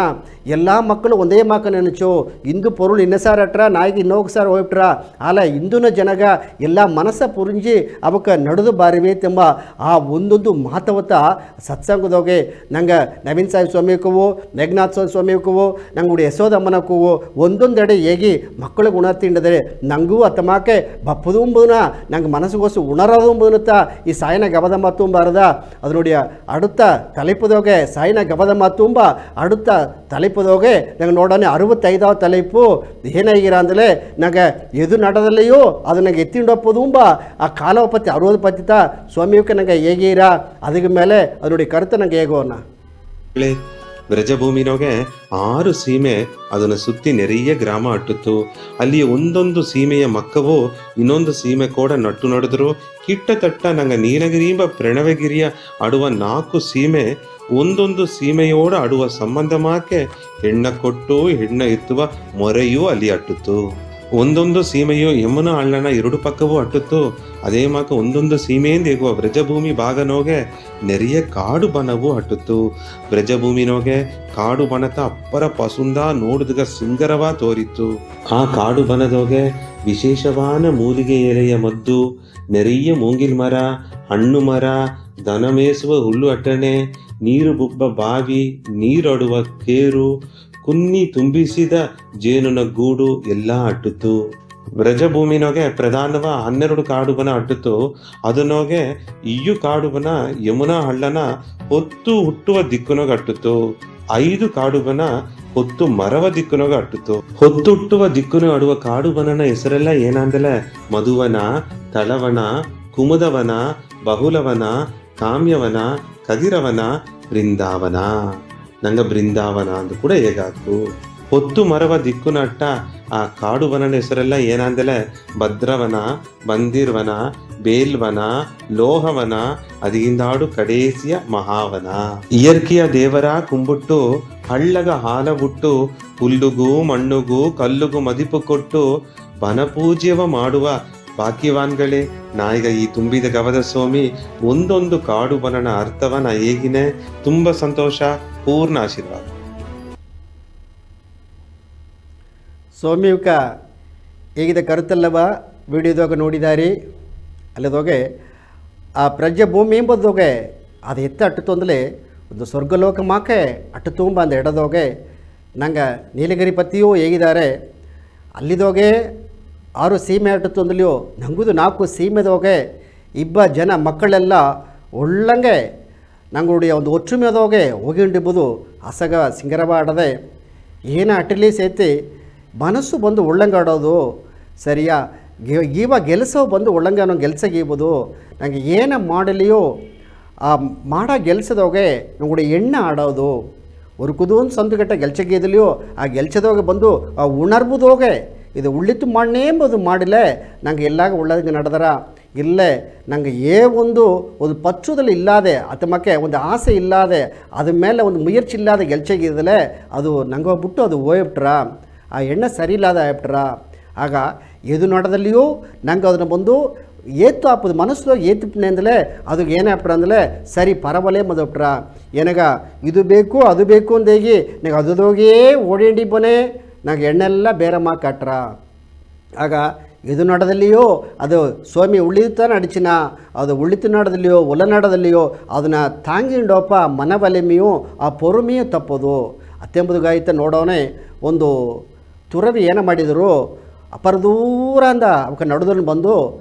ಎಲ್ಲ ಮಕ್ಕಳು ಒಂದೇ ಮಾಕ ನೆನಚು ಇಂದು ಪೊರುಳು ಇನ್ನಸಾರ ಅಟ್ರ ನಾಯಿಗೆ ಇನ್ನೋಗ ಸಾರ ಹೋಗ್ಬಿಟ್ರ ಆಲ ಇಂದುನ ಜನಗ ಎಲ್ಲ ಮನಸ್ಸ ಪುರಿಂಜಿ ಅವಕ್ಕೆ ನಡೆದು ಬಾರಿವೆ ಎಂಬ ಆ ಒಂದೊಂದು ಮಾತವತ್ತ ಸತ್ಸಂಗದೋಗೆ ನಂಗೆ ನವೀನ್ ಸಾಹೇಬ್ ಸ್ವಾಮಿಕವು ಮೇಘನಾಥ್ ಸ್ವಾಮಿಕವು ನಂಗೆ ಯಶೋದಮ್ಮನಕ್ಕೂ ಒಂದೊಂದೆಡೆ ಹೇಗಿ ಮಕ್ಕಳಿಗೆ ಉಣರ್ತಿಂಡದರೆ ನಂಗೂ ಅತ್ತಮಾಕೆ ಬಪ್ಪದು ಎಂಬುದನ್ನ ನಂಗೆ ಮನಸ್ಸಿಗೋಸು ಉಣರೋದು ಎಂಬುದನ್ನತ್ತ ಈ ಸಾಯಿನ ಗಬದಮ್ಮ ತುಂಬಾರದ ಅದು ನೋಡಿ ಅಡುತ್ತ ತಲೆಪದೋಗೆ ಸಾಯಿನ ಗಬದಮ್ಮ ತುಂಬ ಅಡುತ್ತ ತಲೆಪದೋಗೆ ನಂಗೆ ನೋಡೋಣ 65వ ತಲೆಪು ಏನಾಗಿರ ಅಂದಲೇ ನಂಗೆ ಎದು ನಡದಲ್ಲಿಯೂ ಅದು ನಂಗೆ ಎತ್ತಿಂಡಪ್ಪದು ಆ ಕಾಲೋಪತಿ 60 ಪತಿತ ಸ್ವಾಮಿಯಕ್ಕೆ ನಂಗೆ ಹೇಗೀರ ಅದಕ್ಕೆ ಮೇಲೆ ಅದು ನೋಡಿ ಕರೆತ ನಂಗೆ ಹೇಗೋನ
ಬ್ರಜಭೂಮಿನೊಗೆ 6 ಸೀಮೆ ಅದನ್ನು ಸುತ್ತಿ ನೆರೆಯ ಗ್ರಾಮ ಅಟ್ಟಿತ್ತು. ಅಲ್ಲಿ ಒಂದೊಂದು ಸೀಮೆಯ ಮಕ್ಕವು ಇನ್ನೊಂದು ಸೀಮೆ ಕೂಡ ನಟ್ಟು ನಡೆದ್ರು. ಕಿಟ್ಟತಟ್ಟ ನಂಗ ನೀಲಗಿರಿಯಂಬ ಪ್ರಣವಗಿರಿಯ ಆಡುವ 4 ಸೀಮೆ ಒಂದೊಂದು ಸೀಮೆಯೋಡ ಆಡುವ ಸಂಬಂಧಮಾಕೆ ಹೆಣ್ಣ ಕೊಟ್ಟು ಹೆಣ್ಣ ಎತ್ತುವ ಮೊರೆಯೂ ಅಲ್ಲಿ ಅಟ್ಟಿತ್ತು. ಒಂದೊಂದು ಸೀಮೆಯು ಯಮುನಾ ಹಳ್ಳನ 2 ಪಕ್ಕವೂ ಅಟ್ಟಿತ್ತು. ಅದೇ ಮಾಕ ಒಂದೊಂದು ಸೀಮೆಯಿಂದ ಎಗುವ ಬ್ರಜಭೂಮಿ ಭಾಗನೋಗೆ ನೆರೆಯ ಕಾಡು ಬನವೂ ಅಟ್ಟಿತ್ತು. ಬ್ರಜಭೂಮಿನೋಗೆ ಕಾಡು ಬನತ ಅಪ್ಪರ ಪಸುಂದ ನೋಡಿದಾಗ ಸುಂದರವಾ ತೋರಿತ್ತು. ಆ ಕಾಡು ಬನದೋಗೆ ವಿಶೇಷವಾದ ಮೂಲಿಗೆ ಎಲೆಯ ಮದ್ದು, ನೆರೆಯ ಮೂಂಗಿಲ್ ಮರ, ಹಣ್ಣು ಮರ, ದನ ಮೇಸುವ ಹುಲ್ಲು ಅಟ್ಟಣೆ, ನೀರು ಬುಬ್ಬ ಬಾವಿ, ನೀರೊಡುವ ಕೇರು, ಕುನ್ನಿ ತುಂಬಿಸಿದ ಜೇನುನ ಗೂಡು ಎಲ್ಲ ಅಟ್ಟಿತ್ತು. ಬ್ರಜಭೂಮಿನೊಗೆ ಪ್ರಧಾನವ 12 ಕಾಡುಬನ ಅಟ್ಟಿತ್ತು. ಅದನ್ನೋಗೆ ಇಯ್ಯು ಕಾಡುಬನ ಯಮುನಾ ಹಳ್ಳನ ಹೊತ್ತು ಹುಟ್ಟುವ ದಿಕ್ಕನೋಗೆ ಅಟ್ಟಿತ್ತು. 5 ಕಾಡುಬನ ಹೊತ್ತು ಮರವ ದಿಕ್ಕುನೋಗ ಅಟ್ಟುತ್ತು. ಹೊತ್ತುಟ್ಟುವ ದಿಕ್ಕುನು ಆಡುವ ಕಾಡು ಬನನ ಹೆಸರೆಲ್ಲ ಏನಂದಲೆ ಮಧುವನ, ತಳವನ, ಕುಮುದವನ, ಬಹುಲವನ, ಕಾಮ್ಯವನ, ಕದಿರವನ, ಬೃಂದಾವನ. ನಂಗ ಬೃಂದಾವನ ಅಂದು ಕೂಡ ಹೇಗಾಕು. ಹೊತ್ತು ಮರವ ದಿಕ್ಕು ನಟ್ಟ ಆ ಕಾಡು ವನನ ಹೆಸರೆಲ್ಲ ಏನಂದಲೆ ಭದ್ರವನ, ಬಂದಿರ್ವನ, ಬೇಲ್ವನ, ಲೋಹವನ, ಅದಿಂದಾಡು ಕಡೇಸಿಯ ಮಹಾವನ. ಇಯರ್ಕಿಯ ದೇವರ ಕುಂಬುಟ್ಟು ಹಳ್ಳಗ ಹಾಲ ಬುಟ್ಟು ಹುಲ್ಲುಗೂ ಮಣ್ಣುಗೂ ಕಲ್ಲುಗೂ ಮದಿಪು ಕೊಟ್ಟು ಬನಪೂಜ್ಯವ ಮಾಡುವ ಭಾಗ್ಯವಾನ್ಗಳೇ. ನಾಯಿಗ ಈ ತುಂಬಿದ ಗವದ ಸ್ವಾಮಿ ಒಂದೊಂದು ಕಾಡು ಬನನ ಅರ್ಥವನ ಹೇಗಿನೇ ತುಂಬ ಸಂತೋಷ. ಪೂರ್ಣ ಆಶೀರ್ವಾದ.
ಸ್ವಾಮಿಯುಕ ಹೇಗಿದೆ ಕರುತ್ತಲ್ಲವ ವಿಡಿಯೋದಾಗ ನೋಡಿದಾರಿ. ಅಲ್ಲದೋಗೆ ಆ ಪ್ರಜ್ಞೆ ಭೂಮಿ ಎಂಬುದೋಗೆ ಅದು ಎತ್ತ ಅಟ್ಟು ತೊಂದಲೆ ಒಂದು ಸ್ವರ್ಗಲೋಕ ಮಾಕೆ ಅಟ್ಟು ತುಂಬ ಅಂದ ಎಡದೋಗೆ ನಂಗೆ ನೀಲಗಿರಿ ಪತಿಯೂ ಹೇಗಿದ್ದಾರೆ ಅಲ್ಲಿದೋಗೆ 6 ಸೀಮೆ ಅಟ್ಟು ತೊಂದಲೆಯೋ ನಂಗುದು 4 ಸೀಮೆದೋಗೆ ಇಬ್ಬ ಜನ ಮಕ್ಕಳೆಲ್ಲ ಒಳ್ಳಂಗೆ ನಂಗುಡಿಯ ಒಂದು ಒಚ್ಚುಮೆದೋಗೆ ಹೋಗಿಂಡಿಬೋದು ಹಸಗ ಸಿಂಗರವ ಆಡದೆ ಏನ ಅಟ್ಟಲಿ ಸೇತಿ ಮನಸ್ಸು ಬಂದು ಒಳ್ಳಂಗಾಡೋದು ಸರಿಯಾ ಇವ ಗೆಲ್ಸೋ ಬಂದು ಒಳ್ಳಂಗೆ ಅನ್ನೋ ಗೆಲ್ಸಗೀಬೋದು ನನಗೆ ಏನ ಮಾಡಲಿಯೋ ಆ ಮಾಡ ಗೆಲ್ಸದೋಗೆ ನಂಗುಡಿ ಎಣ್ಣೆ ಆಡೋದು ಒರ್ಕುದು ಒಂದು ಸಂದುಗಟ್ಟ ಗೆಲ್ಚಗೀದಲಿಯೋ ಆ ಗೆಲ್ಸದೋಗೆ ಬಂದು ಆ ಉಣರ್ಬುದೋಗೆ ಇದು ಉಳ್ಳಿತು ಮಾಡನೇ ಎಂಬುದು ಮಾಡಿಲೆ ನಂಗೆ ಎಲ್ಲಾಗ ಒಳ್ಳಗೆ ನಡೆದರ ಇಲ್ಲೇ ನಂಗೆ ಒಂದು ಪಚ್ಚುದಲ್ಲಿ ಇಲ್ಲಾದೆ ಅತಮಕ್ಕೆ ಒಂದು ಆಸೆ ಇಲ್ಲಾದೆ ಅದ್ರ ಮೇಲೆ ಒಂದು ಮುಯರ್ಚಿ ಇಲ್ಲದೆ ಗೆಲ್ಚಗಿದಲೆ ಅದು ನಂಗೆ ಹೋಗ್ಬಿಟ್ಟು ಅದು ಹೋಗ್ಬಿಟ್ರ ಆ ಎಣ್ಣೆ ಸರಿ ಇಲ್ಲದ ಆಗ್ಬಿಟ್ರ ಆಗ ಎದು ನೋಡದಲ್ಲಿಯೂ ನಂಗೆ ಅದನ್ನು ಬಂದು ಏತು ಹಾಪದು ಮನಸ್ಸು ಏತುಪ್ನೆ ಅಂದಲೇ ಅದಕ್ಕೆ ಏನಾಗ್ಬಿಟ್ರ ಅಂದಲೇ ಸರಿ ಪರವಲೇ ಮದಬಿಟ್ರ ಏನಾಗ ಇದು ಬೇಕು ಅದು ಬೇಕು ಅಂದೇಗಿ ನಂಗೆ ಅದೋಗೇ ಓಡೇಂಡಿ ಬನೇ ನಂಗೆ ಎಣ್ಣೆಲ್ಲ ಬೇರೆ ಮಾಕಾಟ್ರ ಆಗ ಇದು ನಾಡದಲ್ಲಿಯೋ ಅದು ಸ್ವಾಮಿ ಉಳಿತ ನಡಿಚಿನ ಅದು ಉಳಿತು ನಾಡದಲ್ಲಿಯೋ ಒಲನಾಡದಲ್ಲಿಯೋ ಅದನ್ನು ತಾಂಗಿಂಡೋಪ ಮನಬಲೆಮಿಯು ಆ ಪೊರುಮಿಯು ತಪ್ಪೋದು ಅತ್ತೆಂಬುದುಗಾಯ್ತ ನೋಡೋನೆ ಒಂದು ತುರವಿ ಏನ ಮಾಡಿದರು ಅಪರದೂರ ಅಂದ ಅವಕ್ಕೆ ನಡುದಲ್ಲಿ ಬಂದು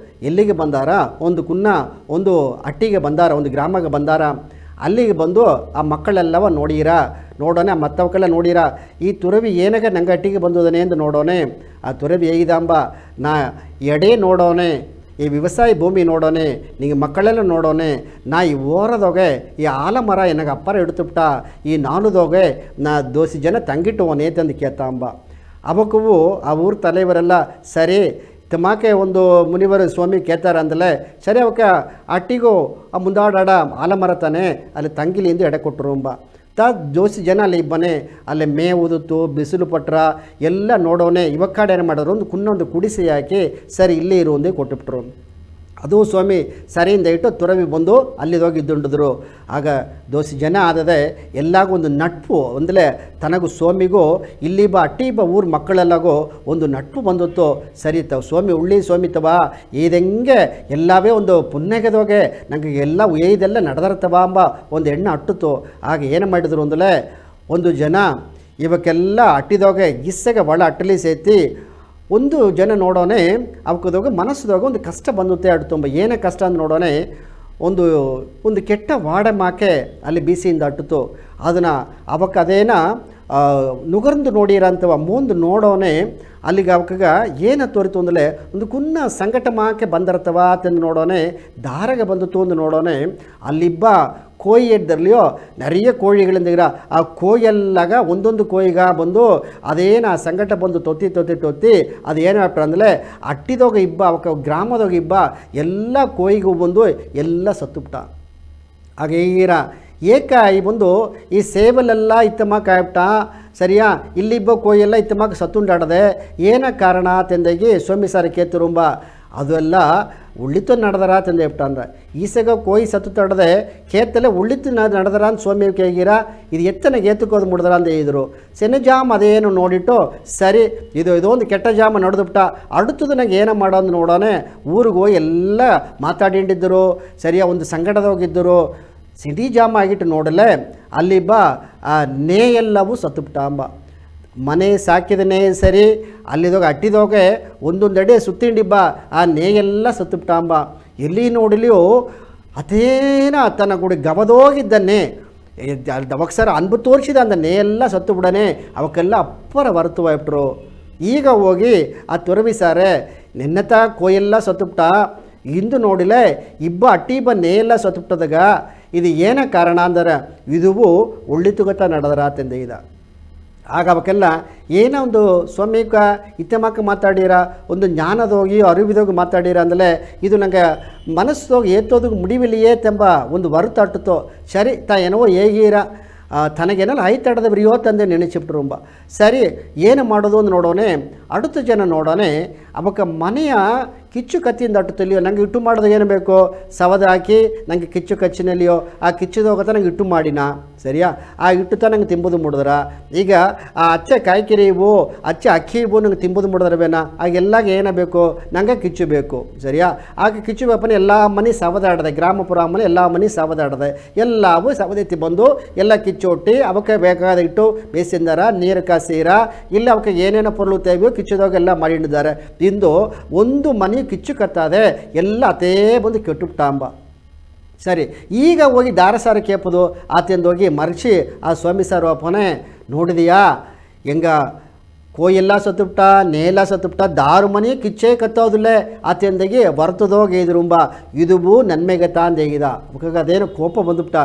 ಎಲ್ಲಿಗೆ ಬಂದಾರ ಒಂದು ಅಟ್ಟಿಗೆ ಬಂದಾರ ಒಂದು ಗ್ರಾಮಕ್ಕೆ ಬಂದಾರ ಅಲ್ಲಿಗೆ ಬಂದು ಆ ಮಕ್ಕಳೆಲ್ಲವ ನೋಡೋಣ ಮತ್ತವಕ್ಕೆಲ್ಲ ನೋಡಿರ ಈ ತುರವಿ ಏನಾಗ ನಂಗೆ ಅಟ್ಟಿಗೆ ಬಂದದನೆ ಎಂದು ನೋಡೋಣೆ ಆ ತುರವಿ ಹೇಗಿದಾಂಬ ನಾ ಎಡೆ ನೋಡೋಣೆ ಈ ವ್ಯವಸಾಯ ಭೂಮಿ ನೋಡೋಣೆ ನಿಂಗೆ ಮಕ್ಕಳೆಲ್ಲ ನೋಡೋಣೆ ನಾ ಈ ಓರದೋಗೆ ಈ ಆಲಮರ ಏನಾಗ ಅಪ್ಪರ ಹಿಡ್ತುಬಿಟ್ಟ ಈ ನಾನುದೋಗೆ ನಾ ದೋಸಿ ಜನ ತಂಗಿಟ್ಟುವನೇ ತಂದು ಕೇತಾಂಬ ಅವಕ್ಕೂ ಆ ಊರ ತಲೆಯವರೆಲ್ಲ ಸರಿ ತಮಾಕೆ ಒಂದು ಮುನಿವರು ಸ್ವಾಮಿ ಕೇಳ್ತಾರ ಅಂದಲೇ ಸರಿ ಅವಕ್ಕೆ ಅಟ್ಟಿಗೂ ಆ ಮುಂದಾಡ ಆಲಮರ ತಾನೆ ಅಲ್ಲಿ ತಂಗಿಲಿಂದ ಎಡೆ ಕೊಟ್ಟರು ಅಂಬ ಜೋಸಿ ಜನ ಅಲ್ಲಿ ಇಬ್ಬನೇ ಅಲ್ಲಿ ಮೇ ಉದುತ್ತು ಬಿಸಿಲು ಪಟ್ರ ಎಲ್ಲ ನೋಡೋನೆ ಇವಾಗ ಕಾಡು ಏನು ಮಾಡೋರು ಒಂದು ಕುನ್ನೊಂದು ಕುಡಿಸಿ ಹಾಕಿ ಸರಿ ಇಲ್ಲಿ ಇರು ಒಂದೇ ಕೊಟ್ಟುಬಿಟ್ರು ಅದು ಸ್ವಾಮಿ ಸರಿಯಿಂದ ಇಟ್ಟು ತುರವಿ ಬಂದು ಅಲ್ಲಿದೋಗಿ ಇದ್ದುಂಡಿದ್ರು ಆಗ ದೋಸಿ ಜನ ಆದದೆ ಎಲ್ಲಾಗೂ ಒಂದು ನಟ್ಪು ಒಂದಲೇ ತನಗೂ ಸ್ವಾಮಿಗೂ ಇಲ್ಲಿ ಅಟ್ಟಿ ಊರ ಮಕ್ಕಳೆಲ್ಲಗೂ ಒಂದು ನಟ್ಪು ಬಂದಿತ್ತು ಸರಿ ತವ ಸ್ವಾಮಿ ಉಳ್ಳಿ ಸ್ವಾಮಿ ತವ ಇದಂಗೆ ಎಲ್ಲವೇ ಒಂದು ಪುಣ್ಯಗದೋಗೆ ನನಗೆ ಎಲ್ಲ ಇದೆಲ್ಲ ನಡೆದಿರ್ತವ ಅಂಬ ಒಂದು ಎಣ್ಣೆ ಅಟ್ಟಿತು ಆಗ ಏನು ಮಾಡಿದ್ರು ಅಂದಲೇ ಒಂದು ಜನ ಇವಕ್ಕೆಲ್ಲ ಅಟ್ಟಿದೋಗೆ ಇಸ್ಸಗೆ ಒಳ ಅಟ್ಟಲಿ ಸೇತಿ ಒಂದು ಜನ ನೋಡೋನೆ ಅವಕ್ಕದೋಗ ಮನಸ್ಸದೋಗ ಒಂದು ಕಷ್ಟ ಬಂದುತ್ತೆ ಅಡು ತುಂಬ ಏನೇ ಕಷ್ಟ ಅಂತ ನೋಡೋನೆ ಒಂದು ಕೆಟ್ಟ ವಾಡೆ ಮಾಕೆ ಅಲ್ಲಿ ಬೀಸಿಯಿಂದ ಅಟ್ಟಿತು ಅದನ್ನು ಅವಕ್ಕೆ ಅದೇನ ನುಗರ್ದು ನೋಡಿರಂತವ ಮುಂದೆ ನೋಡೋನೆ ಅಲ್ಲಿಗೆ ಅವಕಾಗ ಏನು ತೋರಿತು ಅಂದಲೇ ಒಂದು ಕುನ್ನ ಸಂಕಟ ಮಾಕೆ ಬಂದಿರ್ತವ ಅಂತಂದು ನೋಡೋನೆ ದಾರಗೆ ಬಂದಿತ್ತು ಒಂದು ನೋಡೋನೆ ಅಲ್ಲಿಬ್ಬ ಕೋಯಿ ಎಡ್ದರ್ಲಿಯೋ நிறைய ಕೋಳಿಗಳಿಂದ ಆ ಕೋಯೆಲ್ಲಾಗ ಒಂದೊಂದು ಕೋಯಿಗ ಬಂದು ಅದೇನು ಆ ಸಂಕಟ ಬಂದು ತೊತ್ತಿ ಅದು ಏನಾಗ್ಬಿಟ್ರೆ ಅಂದಲೇ ಅಟ್ಟಿದೋಗ ಇಬ್ಬ ಅವಕ್ಕೆ ಗ್ರಾಮದೋಗ ಇಬ್ಬ ಎಲ್ಲ ಕೋಯಿಗೂ ಬಂದು ಎಲ್ಲ ಸತ್ತುಬಿಟ್ಟ ಆಗ ಈಗಿರ ಏಕಾಯಿ ಬಂದು ಈ ಸೇವಲೆಲ್ಲ ಇತ್ತಮಾಕ ಆಗ್ಬಿಟ್ಟ ಸರಿಯಾ ಇಲ್ಲಿಬ್ಬ ಕೋಯೆಲ್ಲ ಇತ್ತಮಾಕ ಸತ್ತುಂಡಾಡದೆ ಏನ ಕಾರಣ ತಂದೆಗೆ ಸ್ವಾಮಿ ಸಾರ ಕೇತುರುಂಬ ಅದೆಲ್ಲ ಉಳ್ಳಿತು ನಡೆದರ ತಂದೆ ಬಿಟ್ಟ ಅಂದ್ರೆ ಈಸಗ ಕೋಯಿ ಸತ್ತು ತಡದೆ ಕೇತಲೆ ಉಳ್ಳಿತು ನಡೆದರ ಅಂತ ಸ್ವಾಮಿ ಕೇಗಿರ ಇದು ಎತ್ತನ ಏತಕ್ಕೋದು ಮುಡ್ದರ ಅಂತ ಹೇಳಿದರು ಸೆನೆಜಾಮ್ ಅದೇನು ನೋಡಿಟ್ಟು ಸರಿ ಇದೊಂದು ಕೆಟ್ಟ ಜಾಮ ನಡೆದುಬಿಟ್ಟ ಅಡುತ್ತದು ನನಗೆ ಏನೋ ಮಾಡೋದು ನೋಡೋನೆ ಊರಿಗೆ ಹೋಗಿ ಎಲ್ಲ ಮಾತಾಡಿಂಡಿದ್ದರು ಸರಿಯಾ ಒಂದು ಸಂಗಡದ ಹೋಗಿದ್ದರು ಸಿಡಿ ಜಾಮ ಆಗಿಟ್ಟು ನೋಡಲೆ ಅಲ್ಲಿಬ್ಬ ಆ ನೇ ಎಲ್ಲವೂ ಸತ್ತುಬಿಟ್ಟ ಅಂಬ ಮನೆ ಸಾಕಿದ ನೇ ಸರಿ ಅಲ್ಲಿದೋಗ ಅಟ್ಟಿದೋಗೆ ಒಂದೊಂದೆಡೆ ಸುತ್ತಿಂಡಿಬ್ಬ ಆ ನೇಯೆಲ್ಲ ಸತ್ತುಬಿಟ್ಟಾಂಬ ಎಲ್ಲಿ ನೋಡಲಿಯೋ ಅದೇನ ತನ್ನ ಗುಡಿ ಗಬದೋಗಿದ್ದನ್ನೇ ಅವಕ್ಸರ ಅನ್ಬು ತೋರಿಸಿದ ಅಂದ ನೇಲ್ಲ ಸತ್ತು ಬಿಡನೆ ಅವಕ್ಕೆಲ್ಲ ಅಪ್ಪರ ಹೊರತುವಾಯ್ಬಿಟ್ರು. ಈಗ ಹೋಗಿ ಆ ತುರವಿಸಾರೆ ನಿನ್ನತ ಕೋಯೆಲ್ಲ ಸತ್ತುಬಿಟ್ಟ, ಇಂದು ನೋಡಿಲೆ ಇಬ್ಬ ಅಟ್ಟಿಬ್ಬ ನೇಲ್ಲ ಸತ್ತುಬಿಟ್ಟದಾಗ ಇದು ಏನ ಕಾರಣ ಅಂದರೆ ಇದುವು ಒಳ್ಳಿತುಗತ ನಡೆದರ ತಂದೆಗಿದ. ಆಗ ಅವಕ್ಕೆಲ್ಲ ಏನೋ ಒಂದು ಸ್ವಾಮಿಕ ಇತ್ತಮಕ್ಕ ಮಾತಾಡಿರ, ಒಂದು ಜ್ಞಾನದೋಗಿ ಅರಿವಿದೋಗಿ ಮಾತಾಡಿರ ಅಂದಲೇ ಇದು ನಂಗೆ ಮನಸ್ಸೋಗಿ ಏತೋದು ಮುಡಿವಿಲಿಯೇ ತೆಂಬ ಒಂದು ಹೊರತಾಟುತ್ತೋ. ಸರಿ ಏನೋ ಹೇಗೀರ ತನಗೇನಲ್ಲ ಐತಾಡದ ಬರಿಯೋ ತಂದೆ ನೆನೆಸಿಬಿಟ್ರುಂಬ. ಸರಿ ಏನು ಮಾಡೋದು ಅಂತ ನೋಡೋನೆ, ಅಡುತ್ತು ಜನ ನೋಡೋನೆ ಅವಕ್ಕೆ ಮನೆಯ ಕಿಚ್ಚು ಕತ್ತಿಯಿಂದ ಅಟ್ಟುತ್ತಲಿಯೋ ನಂಗೆ ಇಟ್ಟು ಮಾಡೋದು ಏನು ಬೇಕು, ಸವದ ಹಾಕಿ ನನಗೆ ಕಿಚ್ಚು ಕಚ್ಚಿನಲ್ಲಿಯೋ ಆ ಕಿಚ್ಚದೋಗತ್ತ ನಂಗೆ ಇಟ್ಟು ಮಾಡಿನ ಸರಿಯಾ, ಆ ಇಟ್ಟುತ್ತ ನಂಗೆ ತಿಂಬುದು ಮುಡಿದ್ರ. ಈಗ ಆ ಅಚ್ಚೆ ಕಾಯ್ಕಿರಿ ಇವು ಅಚ್ಚೆ ಅಕ್ಕಿ ಇವು ನಂಗೆ ತಿಂಬುದು ಮುಡಿದ್ರವೇನ, ಆಗೆಲ್ಲಾಗ ಏನ ಬೇಕು, ನಂಗೆ ಕಿಚ್ಚು ಬೇಕು ಸರಿಯಾ. ಆಗ ಕಿಚ್ಚು ಬೇಪನೆ ಎಲ್ಲ ಮನೆ ಸವದಾಡದೆ, ಗ್ರಾಮಪುರ ಮನೆ ಎಲ್ಲ ಮನೆ ಸವದಾಡದೆ, ಎಲ್ಲವೂ ಸವದೆತ್ತಿ ಬಂದು ಎಲ್ಲ ಕಿಚ್ಚೊಟ್ಟಿ ಅವಕ್ಕೆ ಬೇಕಾದ ಇಟ್ಟು ಬೇಸಿಂದಾರ, ನೀರು ಕಾಸೀರ, ಇಲ್ಲ ಅವಕ್ಕೆ ಏನೇನೋ ಪೊರ್ಲು ತೇವಿಯೋ ಕಿಚ್ಚದೋಗೆಲ್ಲ ಮಾಡಿದ್ದಾರೆ. ಇಂದು ಒಂದು ಮನೆ ಕಿಚ್ಚು ಕತ್ತಾದೆ ಎಲ್ಲ ಅತೇ ಬಂದು ಕೆಟ್ಟುಬಿಟ್ಟಾಂಬ. ಸರಿ ಈಗ ಹೋಗಿ ದಾರಸಾರ ಕೇಪದು ಆತೆಂದೋಗಿ ಮರಚಿ ಆ ಸ್ವಾಮಿ ಸಾರು ಅಪ್ಪನೇ ನೋಡಿದೆಯಾ ಹೆಂಗ ಕೋಯೆಲ್ಲ ಸತ್ತುಬಿಟ್ಟ, ನೇಲ ಸತ್ತುಬಿಟ್ಟ, ದಾರು ಮನೆ ಕಿಚ್ಚೇ ಕತ್ತೋದಿಲ್ಲೇ ಆತೆಂದಾಗಿ ಬರ್ತದೋಗಿ ಇದ್ರುಂಬ ಇದುವು ನನ್ಮೆಗೆ ತಾಂದೇಗಿದ. ಅದೇನೋ ಕೋಪ ಬಂದುಬಿಟ್ಟ,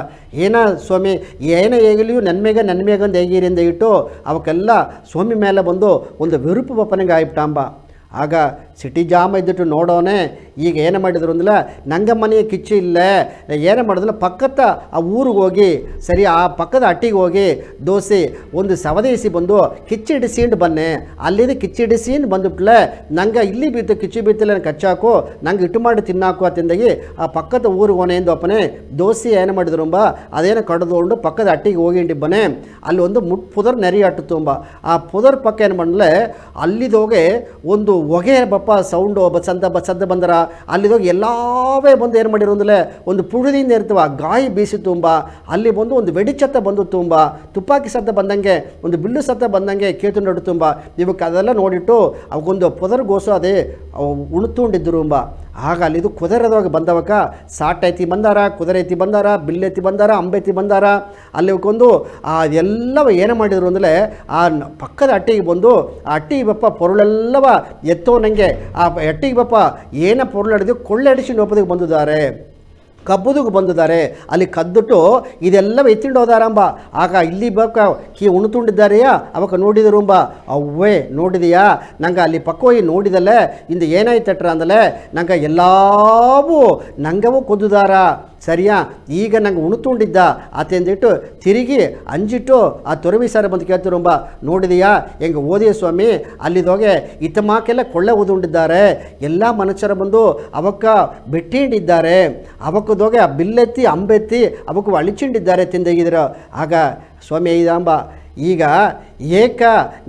ಏನ ಸ್ವಾಮಿ ಏನೇ ಹೇಗಲಿಯೂ ನನ್ಮೇಗಂದು ಹೇಗಿರಿಂದ ಇಟ್ಟು ಅವಕ್ಕೆಲ್ಲ ಸ್ವಾಮಿ ಮೇಲೆ ಬಂದು ಒಂದು ವಿರುಪು ಬಪ್ಪನಿಗೆ ಆಯ್ಬಿಟ್ಟಾಂಬ. ಆಗ ಸಿಟಿ ಜಾಮ ಇದ್ದಿಟ್ಟು ನೋಡೋನೆ ಈಗ ಏನು ಮಾಡಿದ್ರು ಅಂದ್ರೆ ನಂಗೆ ಮನೆಯ ಕಿಚ್ಚು ಇಲ್ಲೇ ಏನು ಮಾಡಿದ್ರೆ ಪಕ್ಕದ ಆ ಊರಿಗೆ ಹೋಗಿ ಸರಿ ಆ ಪಕ್ಕದ ಹಟ್ಟಿಗೆ ಹೋಗಿ ದೋಸೆ ಒಂದು ಸವದೇಸಿ ಬಂದು ಕಿಚ್ಚಿಡಿಸೀಂಡು ಬನ್ನೆ, ಅಲ್ಲಿದ್ದು ಕಿಚ್ಚಿಡಿಸೀಂಡು ಬಂದುಬಿಟ್ಲೆ ನಂಗೆ ಇಲ್ಲಿ ಬಿತ್ತು ಕಿಚ್ಚು ಬಿತ್ತಿಲ್ಲ ಕಚ್ಚಾಕು ನಂಗೆ ಇಟ್ಟು ಮಾಡಿ ತಿನ್ನಾಕು ತಿಂದಾಗಿ ಆ ಪಕ್ಕದ ಊರಿಗೆ ಹೋನೆ ಎಂದು ಅಪ್ಪನೇ ದೋಸೆ ಏನು ಮಾಡಿದ್ರುಂಬ ಅದೇನು ಕಡ್ದುಕೊಂಡು ಪಕ್ಕದ ಹಟ್ಟಿಗೆ ಹೋಗಿ ಬನ್ನೆ, ಅಲ್ಲಿ ಒಂದು ಪುದರ್ ನೆರಿ ಅಟ್ಟು ತುಂಬ ಆ ಪುದರ್ ಪಕ್ಕ ಏನು ಮಾಡಲೆ ಅಲ್ಲಿದೋಗೆ ಒಂದು ಹೊಗೆ ಬಪ್ಪ ಸೌಂಡು ಬಸದ್ದ ಬಂದರ ಅಲ್ಲಿದೋಗಿ ಎಲ್ಲವೇ ಬಂದು ಏನು ಮಾಡಿರೋ ಅಂದ್ರೆ ಒಂದು ಪುಡಿದಿಂದ ಇರ್ತವ ಗಾಯಿ ಬೀಸಿ ತುಂಬ ಅಲ್ಲಿ ಬಂದು ಒಂದು ವೆಡಿಚತ್ತ ಬಂದು ತುಂಬ ತುಪ್ಪಾಕಿ ಸತ್ತ ಬಂದಂಗೆ ಒಂದು ಬಿಲ್ಲು ಸತ್ತ ಬಂದಂಗೆ ಕೇತು ನಡು ತುಂಬ ಇವಕ್ಕೆ ಅದೆಲ್ಲ ನೋಡಿಟ್ಟು ಅವಗೊಂದು ಪೊದರ್ಗೋಸು ಅದೇ ಉಣ್ತುಂಡಿದ್ರು ಅಂಬ. ಆಗ ಅಲ್ಲಿದು ಕುದುರೆದೋಗಿ ಬಂದವಕ ಸಾಟ್ ಐತಿ ಬಂದಾರ, ಕುದುರೆ ಐತಿ ಬಂದಾರ, ಬಿಲ್ಲೆತ್ತಿ ಬಂದಾರ, ಅಂಬೆತ್ತಿ ಬಂದಾರ. ಅಲ್ಲಿ ಕೊಂದು ಅದೆಲ್ಲವ ಏನು ಮಾಡಿದ್ರು ಅಂದರೆ ಆ ಪಕ್ಕದ ಹಟ್ಟಿಗೆ ಬಂದು ಆ ಹಟ್ಟಿಗೆ ಬಪ್ಪ ಪೊರುಳೆಲ್ಲವ ಎತ್ತೋ ನನಗೆ ಆ ಹಟ್ಟಿಗೆ ಬಪ್ಪ ಏನ ಪೊರುಳು ಹಿಡಿದು ಕೊಳ್ಳೆಡಿಸಿ ನೋಪದಿಗೆ ಬಂದಿದ್ದಾರೆ, ಕಬ್ಬುದಿಗೆ ಬಂದಿದ್ದಾರೆ. ಅಲ್ಲಿ ಕದ್ದುಟ್ಟು ಇದೆಲ್ಲ ಎತ್ತಿಂಡು ಹೋದಾರಂಬ. ಆಗ ಇಲ್ಲಿ ಬಕ್ಕ ಕೀ ಉಣ್ತುಂಡಿದ್ದಾರೆಯಾ ಅವಕ್ಕೆ ನೋಡಿದರುಂಬ. ಅವ್ವೇ ನೋಡಿದೆಯಾ ನಂಗೆ ಅಲ್ಲಿ ಪಕ್ಕ ಹೋಗಿ ನೋಡಿದಲ್ಲೇ ಇಂದು ಏನಾಯ್ತಟ್ರ ಅಂದಲೇ ನಂಗೆ ಎಲ್ಲವೂ ನಂಗವೂ ಕೊದ್ದುದಾರ ಸರಿಯಾ. ಈಗ ನಂಗೆ ಉಣ್ತುಂಡಿದ್ದ ಆತೆಂದಿಟ್ಟು ತಿರುಗಿ ಅಂಜಿಟ್ಟು ಆ ತೊರವಿ ಸಾರ ಬಂದು ಕೇಳ್ತಿರುಂಬ. ನೋಡಿದೆಯಾ ಹೆಂಗೆ ಓದಿಯ ಸ್ವಾಮಿ ಅಲ್ಲಿದೋಗೆ ಇತ್ತಮಾಕೆಲ್ಲ ಕೊಳ್ಳೆ ಓದುಂಡಿದ್ದಾರೆ, ಎಲ್ಲ ಮನುಷ್ಯರ ಬಂದು ಅವಕ್ಕ ಬೆಟ್ಟಿಂಡಿದ್ದಾರೆ, ಅವಕ್ಕದೋಗೆ ಆ ಬಿಲ್ಲೆತ್ತಿ ಅಂಬೆತ್ತಿ ಅವಕ್ಕೆ ಅಳಿಚಿಂಡಿದ್ದಾರೆ ತಿಂದಗಿದ್ರು. ಆಗ ಸ್ವಾಮಿ ಐದಾಂಬ ಈಗ ಏಕ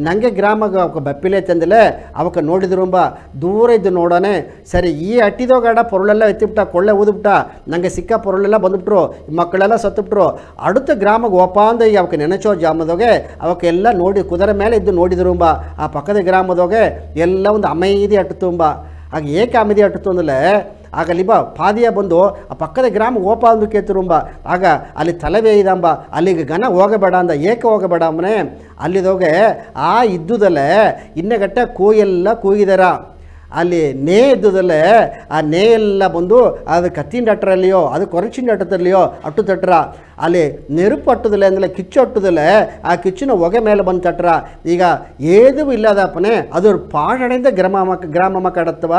ನನಗೆ ಗ್ರಾಮಗ ಅವಕ್ಕೆ ಬಪ್ಪಿಲೆ ತಂದಲೆ ಅವಕ್ಕೆ ನೋಡಿದ್ರುಂಬ ದೂರ ಇದ್ದು ನೋಡೋಣ. ಸರಿ ಈ ಅಟ್ಟಿದೋಗಾಡ ಪೊರುಳೆಲ್ಲ ಎತ್ತಿಬಿಟ್ಟ, ಕೊಳ್ಳೆ ಊದ್ಬಿಟ್ಟ, ನನಗೆ ಸಿಕ್ಕ ಪೊರುಳೆಲ್ಲ ಬಂದುಬಿಟ್ರು, ಮಕ್ಕಳೆಲ್ಲ ಸತ್ತುಬಿಟ್ರು. அடுத்த ಗ್ರಾಮಕ್ಕೆ ಒಪ್ಪಾಂದ ಈಗ ಅವಕ್ಕೆ ನೆನಚೋ ಜಾಮದೋಗೆ ಅವಕ್ಕೆಲ್ಲ ನೋಡಿ ಕುದುರೆ ಮೇಲೆ ಇದ್ದು ನೋಡಿದ್ರುಂಬ. ಆ ಪಕ್ಕದ ಗ್ರಾಮದೋಗೆ ಎಲ್ಲ ಒಂದು ಅಮೈದಿ ಅಟ್ಟುತ್ತುಂಬ. ಆಗ ಏಕೆ ಅಮಿದಿ ಅಟ್ಟುತ್ತು ಅಂದಲೇ ಆಗ ಅಲ್ಲಿಬ್ಬ ಪಾದಿಯ ಬಂದು ಆ ಪಕ್ಕದ ಗ್ರಾಮ ಓಪ ಅಂದು ಕೇತಿರುಂಬ. ಆಗ ಅಲ್ಲಿ ತಲೆವೇ ಇದಂಬ, ಅಲ್ಲಿಗೆ ಘನ ಹೋಗಬೇಡ ಅಂದ. ಏಕೆ ಹೋಗಬೇಡ ಅಮ್ಮನೆ ಅಲ್ಲಿದೋಗೆ ಆ ಇದ್ದುದಲ್ಲೇ ಇನ್ನಗಟ್ಟ ಕೂಯೆಲ್ಲ ಕೂಗಿದಾರ. ಅಲ್ಲಿ ನೇ ಇದ್ದುದಲ್ಲೇ ಆ ನೇ ಎಲ್ಲ ಬಂದು ಅದು ಕತ್ತಿನ ಅಟ್ಟರಲ್ಲಿಯೋ ಅದು ಕೊರಚಿನ ಅಟ್ಟದಲ್ಲಿಯೋ ಅಟ್ಟು ತಟ್ರ. ಅಲ್ಲಿ ನೆರುಪು ಅಟ್ಟುದಲ್ಲೇ ಅಂದರೆ ಕಿಚ್ಚು ಅಟ್ಟುದಲ್ಲೇ ಆ ಕಿಚ್ಚಿನ ಹೊಗೆ ಮೇಲೆ ಬಂದು ತಟ್ರ. ಈಗ ಏದು ಇಲ್ಲದಪ್ಪನೇ ಅದು ಪಾಡಡೆಯಿಂದ ಗ್ರಾಮ ಮಕ್ಕಳತ್ತವ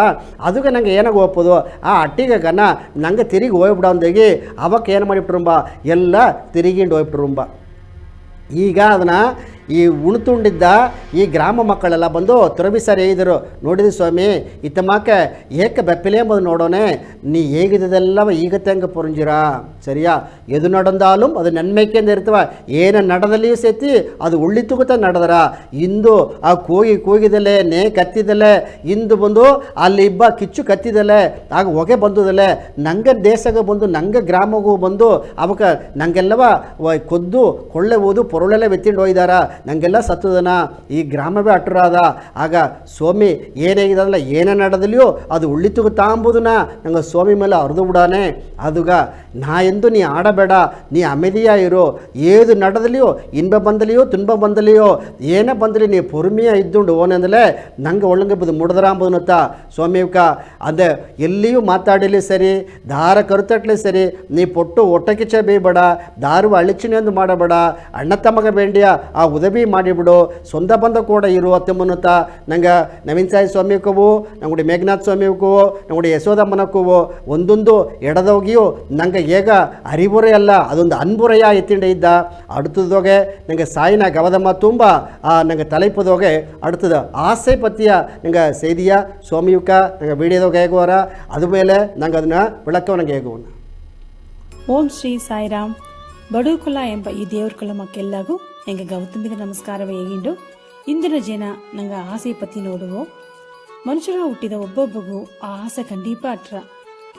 ಅದಕ್ಕೆ ನಂಗೆ ಏನಾಗ ಒಪ್ಪೋದು ಆ ಅಟ್ಟಿಗೆ ಗನ ನಂಗೆ ತಿರುಗಿ ಹೋಗ್ಬಿಡ ಅಂದಾಗಿ ಅವಕ್ಕೆ ಏನು ಮಾಡಿಬಿಟ್ರುಂಬ ಎಲ್ಲ ತಿರುಗಿಂಡು ಹೋಗ್ಬಿಟ್ರುಂಬ. ಈಗ ಅದನ್ನು ಈ ಉಣ್ತುಂಡಿದ್ದ ಈ ಗ್ರಾಮ ಮಕ್ಕಳೆಲ್ಲ ಬಂದು ತುರಬಿಸಾರಿ ಹೇಳಿದರು, ನೋಡಿದ ಸ್ವಾಮಿ ಇತ್ತಮಾಕೆ ಏಕೆ ಬೆಪ್ಪಿಲೆ ಎಂಬುದು ನೋಡೋಣೆ, ನೀ ಹೇಗಿದ್ದೆಲ್ಲವ ಈಗತ್ತೆ ಹಂಗೆ ಪುರಂಜಿರ ಸರಿಯಾ. ಎದು ನಡೆದಾலும் ಅದು ನನ್ಮೇಕೆಂದು ಇರ್ತವ, ಏನು ನಡೆದಲ್ಲಿಯೂ ಸೇತಿ ಅದು ಉಳ್ಳಿತುಗುತ್ತ ನಡೆದರ. ಇಂದು ಆ ಕೂಗಿದಲ್ಲೇ ನೇ ಕತ್ತಿದಲ್ಲೇ ಇಂದು ಬಂದು ಅಲ್ಲಿ ಇಬ್ಬ ಕಿಚ್ಚು ಕತ್ತಿದಲ್ಲೇ ಆಗ ಹೊಗೆ ಬಂದುದಲ್ಲೇ ನಂಗೆ ದೇಶಗೆ ಬಂದು ನಂಗೆ ಗ್ರಾಮಗೂ ಬಂದು ಅವಕ್ಕೆ ನಂಗೆಲ್ಲವ ಕೊದ್ದು ಕೊಳ್ಳೆ ಓದು ಪೊರುಳೆಲ್ಲ ಎತ್ತಿಂಡು ಹೋಯ್ದಾರ. ನಂಗೆಲ್ಲ ಸತ್ತದನ ಈ ಗ್ರಾಮವೇ ಅಟ್ಟರಾದ ಆಗ ಸ್ವಾಮಿ ಏನಾಗಿದಲ್ಲ ಏನೇ ನಡೆದಲಿಯೋ ಅದು ಉಳ್ಳಿತುಗು ತಾಂಬುದನ್ನ ನಂಗೆ ಸ್ವಾಮಿ ಮೇಲೆ ಅರ್ದು ಬಿಡಾನೆ ಅದುಗ ನಾ ಎಂದು ನೀ ಆಡಬೇಡ ನೀ ಅಮೆದಿಯ ಇರು ಏದು ನಡೆದಲಿಯೋ ಇನ್ಬ ಬಂದಲಿಯೋ ತುನ್ಬ ಬಂದಲಿಯೋ ಏನೇ ಬಂದಲಿ ನೀ ಪೊರ್ಮಿಯ ಇದ್ದುಂಡು ಓನೆಂದಲೇ ನಂಗೆ ಒಳ್ಳಂಗೆ ಬದು ಮುಡ್ದರಾಂಬುದನ್ನತ್ತ ಸ್ವಾಮಿಕ ಅದೇ ಎಲ್ಲಿಯೂ ಮಾತಾಡಲಿ ಸರಿ ದಾರ ಕರುತಟ್ಲಿ ಸರಿ ನೀ ಪೊಟ್ಟು ಒಟ್ಟಕಿಚ್ಚ ಬೇಯಬೇಡ ದಾರು ಅಳಿಚಿನೆಂದು ಮಾಡಬೇಡ ಅಣ್ಣ ತಮ್ಮಗ ಬೇಂಡಿಯ ಆ ಉದವಿ ಮಾಡಿಬಿಡು ಸ್ವಂತ ಬಂದ ಕೂಡ ಇರು ಅತ್ತೆಮ್ಮನತ್ತ ನಂಗೆ ನವೀನ್ ಸಾಯಿ ಸ್ವಾಮಿಕವು ನಂಗುಡಿ ಮೇಘನಾಥ್ ಸ್ವಾಮಿಗೂ ನಂಗುಡಿ ಯಶೋದಮ್ಮನಕ್ಕೂ ಒಂದೊಂದು ಎಡದೋಗಿಯೂ ನಂಗೆ ಈಗ ಅರಿಬುರೆ ಅಲ್ಲ ಅದೊಂದು ಅನ್ಬುರೆಯ ಎತ್ತಿಂಡೆ ಇದ್ದ ಅಡುತ್ತದೋಗೆ ನಂಗೆ ಸಾಯಿನ ಗವದಮ್ಮ ತುಂಬ ನಂಗೆ ತಲೆಪದೋಗೆ ಅಡುತ್ತದ ಆಸೆ ಪತ್ತಿಯ ನಂಗೆ ಸೇದಿಯ ಸ್ವಾಮಿಯುಕ ನಂಗೆ ವಿಡಿಯೋದೋಗೆ ಹೇಗುವರ ಅದು ಮೇಲೆ ನಂಗೆ ಅದನ್ನು ಬೆಳಕವ ನಂಗೆ ಹೇಗುವನ.
ಓಂ ಶ್ರೀ ಸಾಯಿರಾಮ್. ಬಡೂಕುಲ ಎಂಬ ಈ ದೇವ್ರ ಕುಲ ಮಕ್ಕೆಲ್ಲಗೂ ನಂಗೆ ಗೌತಮಿದ ನಮಸ್ಕಾರವೇ ಹೇಗಿಂಡು ಇಂದಿನ ಜನ ನಂಗೆ ಆಸೆ ಪತಿ ನೋಡುವು ಮನುಷ್ಯರ ಹುಟ್ಟಿದ ಒಬ್ಬೊಬ್ಬಗೂ ಆ ಆಸೆ ಖಂಡೀಪ ಅಟ್ರ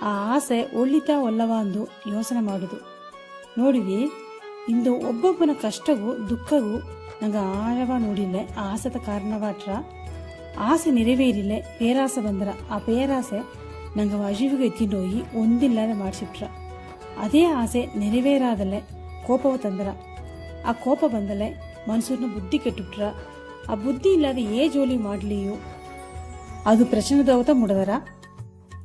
ಆ ಆಸೆ ಒಳ್ಳಿತ ಒಲ್ಲವ ಅಂದು ಯೋಚನೆ ಮಾಡುದು ನೋಡಿವಿ ಇಂದು ಒಬ್ಬೊಬ್ಬನ ಕಷ್ಟಗೂ ದುಃಖಗೂ ನಂಗೆ ಆಳವ ನೋಡಿಲ್ಲೆ ಆ ಆಸೆದ ಕಾರಣವಾಟ್ರ ಆಸೆ ನೆರವೇರಿಲ್ಲೆ ಪೇರಾಸೆ ಬಂದ್ರ ಆ ಪೇರಾಸೆ ನಂಗೆ ಅಜಿವಿಗೆ ಎತ್ತಿಂಡೋಗಿ ಒಂದಿಲ್ಲದೆ ಮಾಡಿಸಿಟ್ರ ಅದೇ ಆಸೆ ನೆರವೇರಾದಲ್ಲೇ ಕೋಪವ ತಂದರ ಆ ಕೋಪ ಬಂದಲ್ಲೇ ಮನುಷ್ಯರನ್ನ ಬುದ್ಧಿ ಕೆಟ್ಟುಬಿಟ್ರ ಆ ಬುದ್ಧಿ ಇಲ್ಲದೆ ಜೋಲಿ ಮಾಡಲಿಯೋ ಅದು ಪ್ರಚನದವತ ಮುಡದರ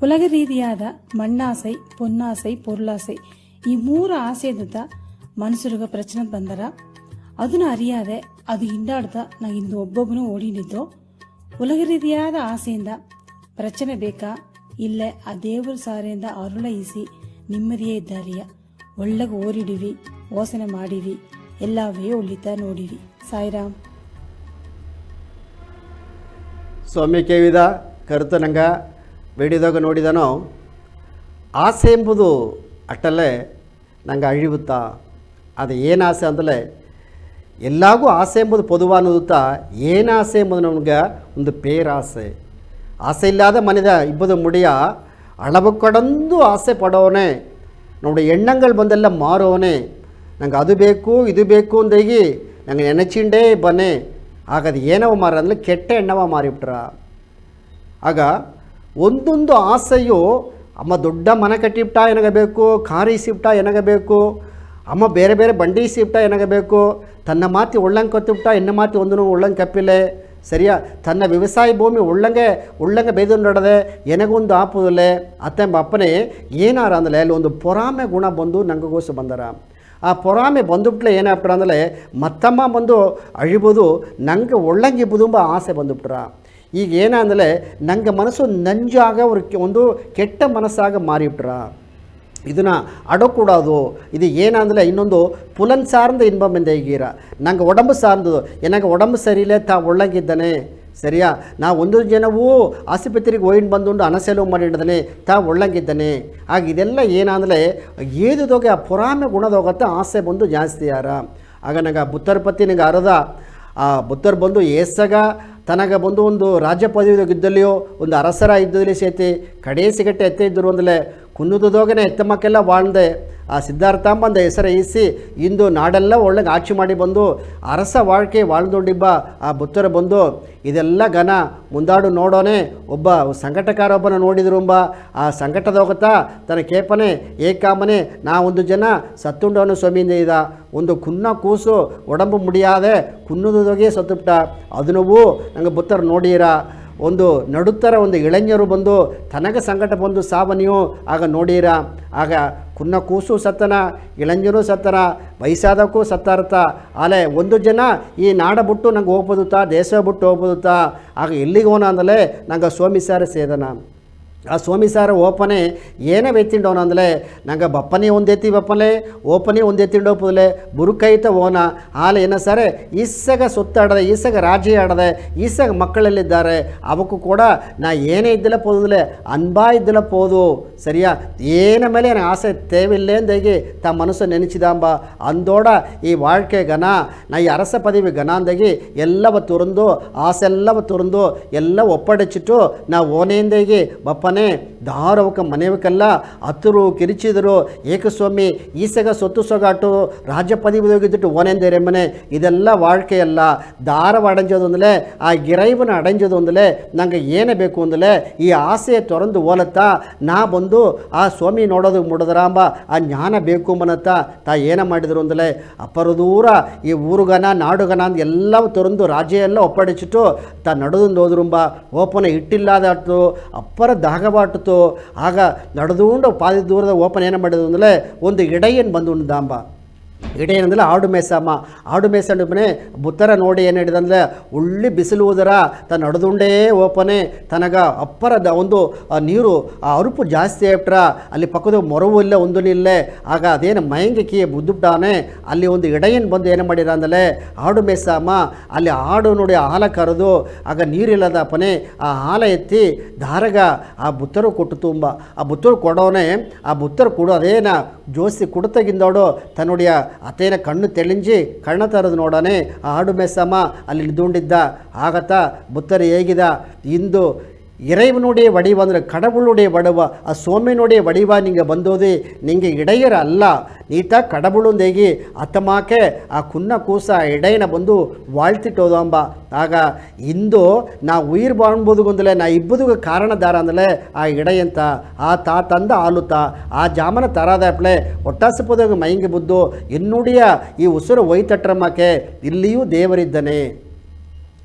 ಉಲಗ ರೀತಿಯಾದ ಮಣ್ಣಾಸೈ ಪೊನ್ನಾಸೈ ಪೊರ್ಲಾಸೈ ಈ ಮೂರು ಆಸೆಯಂತ ಮನುಷ್ಯರಿಗೆ ಪ್ರಚನೆ ಬಂದರ ಅದನ್ನ ಅರಿಯಾದೆ ಅದು ಹಿಂದಾಡ್ದ ನಾ ಇಂದು ಒಬ್ಬೊಬ್ಬನು ಓಡಿನಿದ್ದು ಉಲಗ ರೀತಿಯಾದ ಆಸೆಯಿಂದ ಪ್ರಚನೆ ಬೇಕಾ ಇಲ್ಲೇ ಆ ದೇವರು ಸಾರೆಯಿಂದ ಅರುಳಯಿಸಿ ನಿಮ್ಮದಿಯೇ ಇದ್ದಾರಿಯ ಒಳ್ಳೆಗೆ ಓರಿಡಿವಿ ಓಸನೆ ಮಾಡಿವಿ ಎಲ್ಲವೇ ಒಳ್ಳಿತ ನೋಡಿವಿ. ಸಾಯಿರಾಮ್.
ಸ್ವಾಮಿ ಕೇವಿದ ಕರುತ ನಂಗೆ ಬೇಡಿದಾಗ ನೋಡಿದನೋ ಆಸೆ ಎಂಬುದು ಅಟ್ಟಲ್ಲೇ ನಂಗೆ ಅழிವುತ್ತಾ ಅದು ಏನು ಆಸೆ ಅಂತಲೇ ಎಲ್ಲಾಗೂ ಆಸೆ ಎಂಬುದು ಪೊದುವಾನುತ್ತಾ ಏನು ಆಸೆ ಎಂಬುದು ನಮ್ಗೆ ಒಂದು ಪೇರಾಸೆ ಆಸೆ ಇಲ್ಲದ ಮನೆದ ಇಬ್ಬದು ಮುಡಿಯ ಅಳವು ಕಡಂದು ಆಸೆ ಪಡೋನೆ ನೋಡಿ ಎಣ್ಣಂಗಳು ಬಂದೆಲ್ಲ ಮಾರೋನೆ ನಂಗೆ ಅದು ಬೇಕು ಇದು ಬೇಕು ಅಂದೇಗಿ ನಂಗೆ ನೆನಚಿಂಡೇ ಬನ್ನೆ ಆಗ ಅದು ಏನವ ಮಾರ ಅಂದರೆ ಕೆಟ್ಟ ಎಣ್ಣವ ಮಾರಿಬಿಟ್ರ ಆಗ ಒಂದೊಂದು ಆಸೆಯು ಅಮ್ಮ ದೊಡ್ಡ ಮನೆ ಕಟ್ಟಿಬಿಟ್ಟ ಏನಾಗಬೇಕು ಕಾರ್ ಇಸಿಬಿಟ್ಟ ಏನಾಗಬೇಕು ಅಮ್ಮ ಬೇರೆ ಬೇರೆ ಬಂಡಿ ಇಸಿಬಿಟ್ಟ ಏನಾಗಬೇಕು ತನ್ನ ಮಾತಿ ಒಳ್ಳಂಗೆ ಕೊತ್ತಿಬಿಟ್ಟ ಎನ್ನ ಮಾತಿ ಒಂದೂ ಒಳ್ಳಂಗೆ ಕಪ್ಪಿಲೆ ಸರಿಯಾ ತನ್ನ ವ್ಯವಸಾಯ ಭೂಮಿ ಉಳ್ಳಂಗೆ ಬೇದು ನಡದೆ ಎನಗೊಂದು ಆಪುದಲ್ಲೇ ಅತ್ತೆಂಬ ಅಪ್ಪನೇ ಏನಾರ ಅಂದರೆ ಅಲ್ಲಿ ಒಂದು ಪೊರಾಮೆ ಗುಣ ಬಂದು ನಂಗಗೋಸು ಬಂದರ ಆ ಪೊರಾಮೆ ಬಂದುಬಿಟ್ಲೆ ಏನಾಗ್ಬಿಟ್ರ ಅಂದರೆ ಮತ್ತಮ್ಮ ಬಂದು ಅழிಬೋದು ನಂಗೆ ಒಳ್ಳಂಗಿಬ್ಬುದುಂಬ ಆಸೆ ಬಂದುಬಿಟ್ರ ಈಗ ಏನಂದರೆ ನಂಗೆ ಮನಸ್ಸು ನಂಜಾಗ ಒಂದು ಕೆಟ್ಟ ಮನಸ್ಸಾಗ ಮಾರಿಬಿಟ್ರ ಇದನ್ನು ಅಡಕೂಡೋದು ಇದು ಏನಂದರೆ ಇನ್ನೊಂದು ಪುಲನ್ ಸಾರ್ந்த இன்பம் இந்த ஈகிற ನಂಗೆ ಒಡಂಬು ಸಾರ್ದು ನನಗೆ ಒಡಂಬು ಸರಿಯಿಲ್ಲ ತಾ ಒಳ್ಳಂಗಿದ್ದಾನೆ ಸರಿಯಾ ನಾ ಒಂದು ಜನವೂ ಆಸ್ಪತ್ರೆಗೆ ಒಯ್ದು ಬಂದುಂಡು ಹಣಸೆಲವು ಮಾಡಿದ್ದಾನೆ ತಾ ಒಳ್ಳಂಗಿದ್ದಾನೆ ಆಗ ಇದೆಲ್ಲ ಏನಂದರೆ ಏದುದೋಗೆ ಆ ಪುರಾಮೆ ಗುಣದೋಗತ್ತೆ ಆಸೆ ಬಂದು ಜಾಸ್ತಿ ಯಾರ ಆಗ ನಂಗೆ ಬುತ್ತರ್ ಪತಿ ನಂಗೆ ಅರದ ಆ ಬುತ್ತರ್ ಬಂದು ಏಸಗ ತನಗೆ ಬಂದು ಒಂದು ರಾಜ್ಯ ಪದವಿಯಾಗಿದ್ದಲ್ಲಿಯೋ ಒಂದು ಅರಸರ ಇದ್ದದಲ್ಲಿ ಸೇತಿ ಕಡೇ ಸಿಗಟ್ಟೆ ಎತ್ತೆ ಇದ್ದರು ಅಂದಲೇ ಕುನ್ನುದೋಗನೆ ಎತ್ತ ಮಕ್ಕೆಲ್ಲ வாழ்ದೆ ಆ ಸಿದ್ಧಾರ್ಥಾಂಬಂದ ಹೆಸರು ಈಸಿ ಇಂದು ನಾಡೆಲ್ಲ ಒಳ್ಳೆಗೆ ಆಚೆ ಮಾಡಿ ಬಂದು ಅರಸ வாழ்ಕೆ வாழ்ದೊಂಡಿಬ್ಬ ಆ ಬುತ್ತರ ಬಂದು ಇದೆಲ್ಲ ಘನ ಮುಂದಾಡು ನೋಡೋನೆ ಒಬ್ಬ ಸಂಘಟಕಾರ ಒಬ್ಬನ ನೋಡಿದ್ರುಂಬ ಆ ಸಂಘಟದೋಗತ್ತ ತನ್ನ ಕೇಪನೆ ಏಕಾಮನೆ ನಾ ಒಂದು ಜನ ಸತ್ತುಂಡವನು ಸ್ವಾಮಿಯಿಂದ ಇದ ಒಂದು ಕುನ್ನ ಕೂಸು ಒಡಂಬು ಮುಡಿಯಾದೆ ಕುನ್ನುದೋಗೆ ಸತ್ತುಬಿಟ್ಟ ಅದನ್ನೂ ನಂಗೆ ಬುತ್ತರು ನೋಡಿರ ಒಂದು ನಡುತ್ತರ ಒಂದು ಇಳೆஞರು ಬಂದು ತನಗೆ ಸಂಕಟ ಬಂದು ಸಾವನಿಯು ಆಗ ನೋಡೀರ ಆಗ ಕುನ್ನ ಕೂಸು ಸತ್ತನ ಇಳೆஞರು ಸತ್ತನ ವಯಸ್ಸಾದಕ್ಕೂ ಸತ್ತಾರತ ಆಲೆ ಒಂದು ಜನ ಈ ನಾಡ ಬಿಟ್ಟು ನಂಗೆ ಹೋಗ್ಬೋದುತ್ತಾ ದೇಶ ಬಿಟ್ಟು ಹೋಗ್ಬೋದುತ್ತಾ ಆಗ ಎಲ್ಲಿಗೆ ಹೋನ ಅಂದಲೇ ನಂಗೆ ಸೋಮಿಸಾರ ಸೇದನ ಆ ಸೋಮಿಸಾರ ಓಪನೆ ಏನೇ ಎತ್ತಿಂಡೋನ ಅಂದಲೇ ನಂಗೆ ಬಪ್ಪನೇ ಒಂದು ಎತ್ತಿ ಬಪ್ಪಲೆ ಓಪನೇ ಒಂದು ಎತ್ತಿಂಡೋಪದಲೆ ಬುರುಕೈತ ಓನ ಆಲೆ ಏನ ಸರೆ ಈಸಗ ಸುತ್ತಾಡದೆ ಈಸಗ ರಾಜ್ಯ ಆಡದೆ ಈಸಗ ಮಕ್ಕಳಲ್ಲಿದ್ದಾರೆ ಅವಕ್ಕೂ ಕೂಡ ನಾ ಏನೇ ಇದ್ದಿಲ್ಲ ಪೋದಲೆ ಅನ್ಬಾ ಇದ್ದಿಲ್ಲ ಪೋದು ಸರಿಯಾ ಏನ ಮೇಲೆ ನನಗೆ ಆಸೆ ತೇವಿಲ್ಲೇ ಅಂದಾಗಿ ತಾ ಮನಸ್ಸು ನೆನೆಸಿದಾಂಬ ಅಂದೋಡ ಈ வாழ்ಕೆ ಘನ ನಾ ಈ ಅರಸ ಪದವಿ ಘನ ಅಂದಾಗಿ ಎಲ್ಲವ ತುರಂದು ಆಸೆಲ್ಲವ ತುರಂದು ಎಲ್ಲ ಒಪ್ಪಡಿಚಿಟ್ಟು ನಾ ಓನೆಯಿಂದಾಗಿ ಬಪ್ಪನ ಓಪನೆ ದಾರವಕ ಮನೆಯವಕ್ಕೆಲ್ಲ ಹತ್ತರು ಕಿರಿಚಿದರು ಏಕಸ್ವಾಮಿ ಈಸಗ ಸೊತ್ತು ಸೊಗಾಟು ರಾಜ್ಯಪದಿ ಹೋಗಿದ್ದಿಟ್ಟು ಓನೆಂದೇರೆ ಮನೆ ಇದೆಲ್ಲ வாழ்க்கைಯಲ್ಲ ದಾರವ ಅಡಂಜೋದು ಅಂದಲೇ ಆ ಗಿರೈವನ ಅಡಂಜೋದು ಅಂದಲೇ ನಂಗೆ ಏನೇ ಬೇಕು ಅಂದಲೇ ಈ ಆಸೆ ತೊರಂದು ಓಲತ್ತಾ ನಾ ಬಂದು ಆ ಸ್ವಾಮಿ ನೋಡೋದು ಮುಡದರಾಂಬ ಆ ಜ್ಞಾನ ಬೇಕು ಮನತ್ತ ತಾ ಏನ ಮಾಡಿದರು ಅಂದಲೇ ಅಪ್ಪರ ದೂರ ಈ ಊರುಗನ ನಾಡುಗನ ಅಂದ್ ಎಲ್ಲವೂ ತೊರಂದು ರಾಜ್ಯ ಎಲ್ಲ ಒಪ್ಪಡಿಸಿಟ್ಟು ತಾ ನಡುದು ಹೋದ್ರುಂಬ ಓಪನ ಇಟ್ಟಿಲ್ಲದಾಟು ಅಪ್ಪರ ದಾಗಬಾಟು ಆಗ ನಡೆದುಕೊಂಡು ಪಾದಿ ದೂರದ ಓಪನ್ ಏನು ಮಾಡಿದ್ರು ಅಂದರೆ ಒಂದು ಇಡೆಯನ್ನು ಬಂದು ಉಂಡಾಂಬ ಇಡೆಯೇನಂದ್ರೆ ಆಡು ಮೇಸಮ್ಮ ಆಡು ಮೇಸಂಡು ಮನೆ ಬುತ್ತರ ನೋಡಿ ಏನು ಹೇಳಿದಂದರೆ ಉಳ್ಳಿ ಬಿಸಿಲು ಊದರ ತನ್ನ ನಡೆದುಂಡೇ ಓಪನೆ ತನಗ ಅಪ್ಪರದ ಒಂದು ನೀರು ಆ ಅರುಪು ಜಾಸ್ತಿ ಆಗ್ಬಿಟ್ರ ಅಲ್ಲಿ ಪಕ್ಕದ ಮೊರವು ಇಲ್ಲ ಒಂದು ನಿಲ್ಲೇ ಆಗ ಅದೇನು ಮಯಂಗಿ ಕೀ ಬುದ್ದುಬಿಟ್ಟಾನೆ ಅಲ್ಲಿ ಒಂದು ಇಡೆಯನ್ನು ಬಂದು ಏನು ಮಾಡಿರ ಅಂದಲೇ ಆಡು ಮೇಸಮ್ಮ ಅಲ್ಲಿ ಆಡು ನೋಡಿ ಹಾಲ ಕರೆದು ಆಗ ನೀರಿಲ್ಲದ ಅಪ್ಪನೆ ಆ ಹಾಲ ಎತ್ತಿ ದಾರಗ ಆ ಬುತ್ತರು ಕೊಟ್ಟು ತುಂಬ ಆ ಬುತ್ತರು ಕೊಡೋನೆ ಆ ಬುತ್ತರು ಕೊಡು ಅದೇನ ಜೋಸಿ ಕುಡ್ತಗಿಂದೋಡು ತನ್ನುடைய ಅತೇನ ಕಣ್ಣು ತೆಳಿಂಜಿ ಕಣ್ಣ ತರದು ನೋಡೋನೆ ಆ ಆಡು ಮೆಸ್ಸಮ್ಮ ಅಲ್ಲಿ ನಿಂದುಕೊಂಡಿದ್ದ ಆಗತ್ತ ಬುತ್ತರು ಹೇಗಿದ ಇಂದು இறைவனுடைய வடிவ ಅಂದರೆ கடவுளுடைய வடிவ ಆ ಸೋಮೆನುடைய வடிவ ನಿಂಗೆ ಬಂದೋದಿ ನಿಂಗೆ ಇಡೆಯರ ಅಲ್ಲ ನೀತ ಕಡಬುಳುಂದೇಗಿ ಅತ್ತಮಾಕೆ ಆ ಕುನ್ನ ಕೂಸ ಇಡೆಯನ ಬಂದು ವಾಳ್ತಿಟ್ಟೋದಂಬ ಆಗ ಇಂದು ನಾ ಉಯಿರ್ ಬಾಣ್ಬೋದು ಗೊಂದಲೇ ನಾ ಇಬ್ಬದುಗ ಕಾರಣದಾರ ಅಂದಲೇ ಆ ಇಡೆಯಂತ ಆ ತಾ ತಂದ ಆಲುತ್ತ ಆ ಜಾಮನ ತರಾದಪ್ಲೆ ಒಟ್ಟಾಸಪದಾಗ ಮೈಂಗೆ ಬುದ್ದು ಇನ್ನುಡಿಯ ಈ ಉಸಿರು ಒಯ್ತಟ್ರಮ್ಮಕ್ಕೆ ಇಲ್ಲಿಯೂ ದೇವರಿದ್ದಾನೆ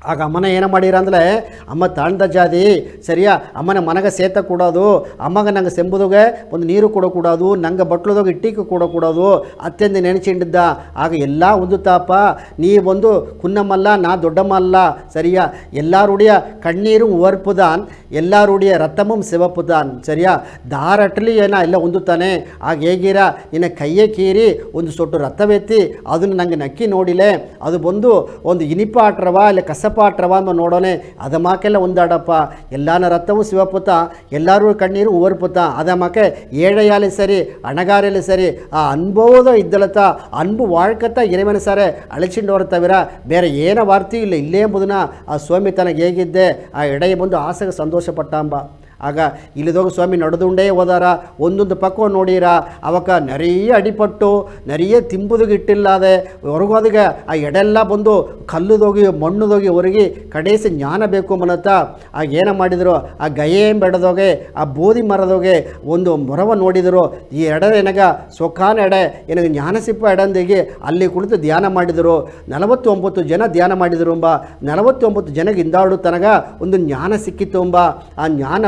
ಆಗ ಅಮ್ಮನ ಏನು ಮಾಡಿರ ಅಂದರೆ ಅಮ್ಮ ತಾಳ್ದ ಜಾತಿ ಸರಿಯಾ ಅಮ್ಮನ ಮನಗೆ ಸೇತ ಕೊಡೋದು ಅಮ್ಮಗ ನಂಗೆ ಸೆಂಬುದುಗೆ ಒಂದು ನೀರು ಕೊಡಕೂಡೋದು ನಂಗೆ ಬಟ್ಲದಾಗ ಇಟ್ಟಿಗೆ ಕೊಡಕೂಡೋದು ಅತ್ಯಂತ ನೆನೆಸಿಂಡಿದ್ದ ಆಗ ಎಲ್ಲ ಒಂದು ತಾಪ ನೀ ಒಂದು ಕುನ್ನಮ್ಮಲ್ಲ ನಾ ದೊಡ್ಡಮ್ಮಲ್ಲ ಸರಿಯಾ ಎಲ್ಲಾರುடைய ಕಣ್ಣೀರು ಓರ್ಪುದಾನ್ ಎಲ್ಲಾರುடைய ರತ್ತಮಂ ಸಿವಪುದಾನ್ ಸರಿಯಾ ದಾರಟ್ಲಿ ಏನ ಎಲ್ಲ ಹೊಂದುತ್ತಾನೆ ಆಗ ಹೇಗಿರ ನಿನ್ನ ಕೈಯೇ ಕೀರಿ ಒಂದು ಸೊಟ್ಟು ರಥವೆತ್ತಿ ಅದನ್ನು ನಂಗೆ ನಕ್ಕಿ ನೋಡಿಲೆ ಅದು ಬಂದು ಒಂದು ಇನಿಪಾಟ್ರವ ಇಲ್ಲ ಕಸಪಾಟ್ರವ ಅಂತ ನೋಡೋನೆ ಅದ ಮಾಕೆಲ್ಲ ಒಂದಾಡಪ್ಪ ಎಲ್ಲಾನ ರಥವು ಶಿವಪುತ ಎಲ್ಲರೂ ಕಣ್ಣೀರು ಓರ್ಪುತ ಅದ ಮಾಕೆ ಏಳೆಯಾಲಿ ಸರಿ ಅಣಗಾರಲ್ಲಿ ಸರಿ ಆ ಅನುಭವದ ಇದ್ದಲತ್ತ ಅನ್ಬು ವಾಳ್ಕತ್ತ ಇರೆಮನೆ ಸಾರೆ ಅಳಿಸಿಂಡವರ ತವಿರ ಬೇರೆ ಏನ ವಾರ್ತಿ ಇಲ್ಲ ಇಲ್ಲೇ ಎಂಬುದನ್ನ ಆ ಸ್ವಾಮಿ ತನಗೆ ಹೇಗಿದ್ದೆ ಆ ಎಡೆಯ ಬಂದು ಆಸೆಗೆ ಸಂತೋಷಪಟ್ಟಾಂಬ ಆಗ ಇಲ್ಲಿದೋಗ ಸ್ವಾಮಿ ನಡೆದುಂಡೇ ಹೋದಾರ ಒಂದೊಂದು ಪಕ್ಕ ನೋಡಿರ ಅವಕ್ಕ ನೆರೆಯ ಅಡಿಪಟ್ಟು ನೆರೆಯ ತಿಂಬುದಿಗೆ ಇಟ್ಟಿಲ್ಲದೆ ಹೊರಗೋದಿಗೆ ಆ ಎಡೆಲ್ಲ ಬಂದು ಕಲ್ಲುದೋಗಿ ಮಣ್ಣುದೋಗಿ ಹೊರಗಿ ಕಡೇಸಿ ಜ್ಞಾನ ಬೇಕು ಮನತ್ತ ಆಗ ಏನು ಮಾಡಿದರು ಆ ಗಯೇಂ ಬೆಳೆದೋಗೆ ಆ ಬೋಧಿ ಮರದೋಗೆ ಒಂದು ಮೊರವ ನೋಡಿದರು ಈ ಎಡೆ ನನಗ ಸೊಕಾನ ಎಡೆ ನನಗೆ ಜ್ಞಾನಸಿಪ್ಪ ಎಡಂದಿಗೆ ಅಲ್ಲಿ ಕುಳಿತು ಧ್ಯಾನ ಮಾಡಿದರು 49 ಜನ ಧ್ಯಾನ ಮಾಡಿದರು ಎಂಬ 49 ಜನಗೆ ಇಂದಾಡು ತನಗ ಒಂದು ಜ್ಞಾನ ಸಿಕ್ಕಿತ್ತು ಎಂಬ ಆ ಜ್ಞಾನ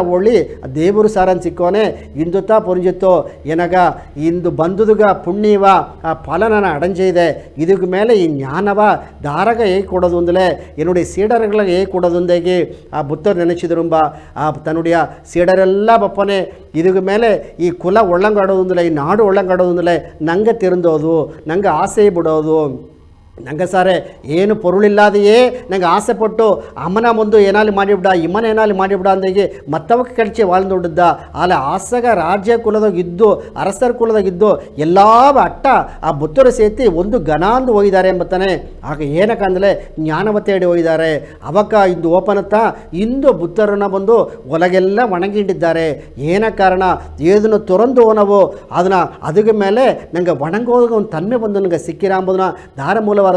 ದೇವರು ಸಾರನ್ ಸಿಕ್ಕೋನೆ ಇಂದುತ್ತಾ ಪುಂಜಿತ್ತು ಏನಗ ಇಂದು ಬಂದುದುಗ ಪುಣ್ಯವ ಆ ಫಲನ ಅಡಂಜೆ ಇದೆ ಇದಕ್ಕೆ ಮೇಲೆ ಈ ಜ್ಞಾನವ ದಾರಗ ಹೇಗೆ ಕೊಡೋದು ಅಂದಲೇ என்னுடைய ಸೀಡರ್ಗಳಿಗೆ ಹೇಗೆ ಕೊಡೋದು ಅಂದೇಗಿ ಆ ಬುತ್ತರು ನೆನೆಸಿದ್ರುಂಬ ಆ ತನ್ನುடைய ಸೀಡರೆಲ್ಲ ಬಪ್ಪನೆ ಇದಕ್ಕೆ ಮೇಲೆ ಈ ಕುಲ ಒಳ್ಳಂಗಾಡೋದು ಅಂದಲೇ ಈ ನಾಡು ಒಳ್ಳಂಗಾಡೋದು ಅಂದಲೇ ನಂಗೆ ತಿರುಂದೋದು ನಂಗೆ ಆಸೆ ಬಿಡೋದು ನಂಗೆ ಸಾರೆ ಏನು ಪೊರುಳಿಲ್ಲದೆಯೇ ನಂಗೆ ಆಸೆ ಪಟ್ಟು ಅಮ್ಮನ ಮುಂದೆ ಏನಾಲಿ ಮಾಡಿಬಿಡ ಇಮ್ಮನ ಏನಾಲಿ ಮಾಡಿಬಿಡ ಅಂದಾಗಿ ಮತ್ತವಕ್ಕೆ ಕಳಿಸಿ வாழ்ந்துಡ್ದ ಆಲ ಆಸಗ ರಾಜ್ಯ ಕುಲದಾಗಿದ್ದು ಅರಸರ ಕುಲದಾಗಿದ್ದು ಎಲ್ಲ ಅಟ್ಟ ಆ ಬುತ್ತರು ಸೇತಿ ಒಂದು ಗಣ ಅಂದು ಹೋಗಿದ್ದಾರೆ ಎಂಬತ್ತಾನೆ ಆಗ ಏನಕ್ಕಂದಲೇ ಜ್ಞಾನವತ್ತೇಡಿ ಹೋಗಿದ್ದಾರೆ ಅವಕ್ಕ ಇಂದು ಓಪನತ್ತ ಇಂದು ಬುತ್ತರನ್ನ ಬಂದು ಒಳಗೆಲ್ಲ ಒಣಗಿಂಡಿದ್ದಾರೆ ಏನ ಕಾರಣ ಏದನ್ನು ತೊರಂದು ನಾವು ಅದನ್ನು ಅದಕ್ಕೆ ಮೇಲೆ ನಂಗೆ ಒಣಗೋದಾಗ ಒಂದು ತನ್ಮೆ ಬಂದು ನನಗೆ ಸಿಕ್ಕಿರ ಎಂಬುದನ್ನ ದಾರ ಮೂಲವಾದನ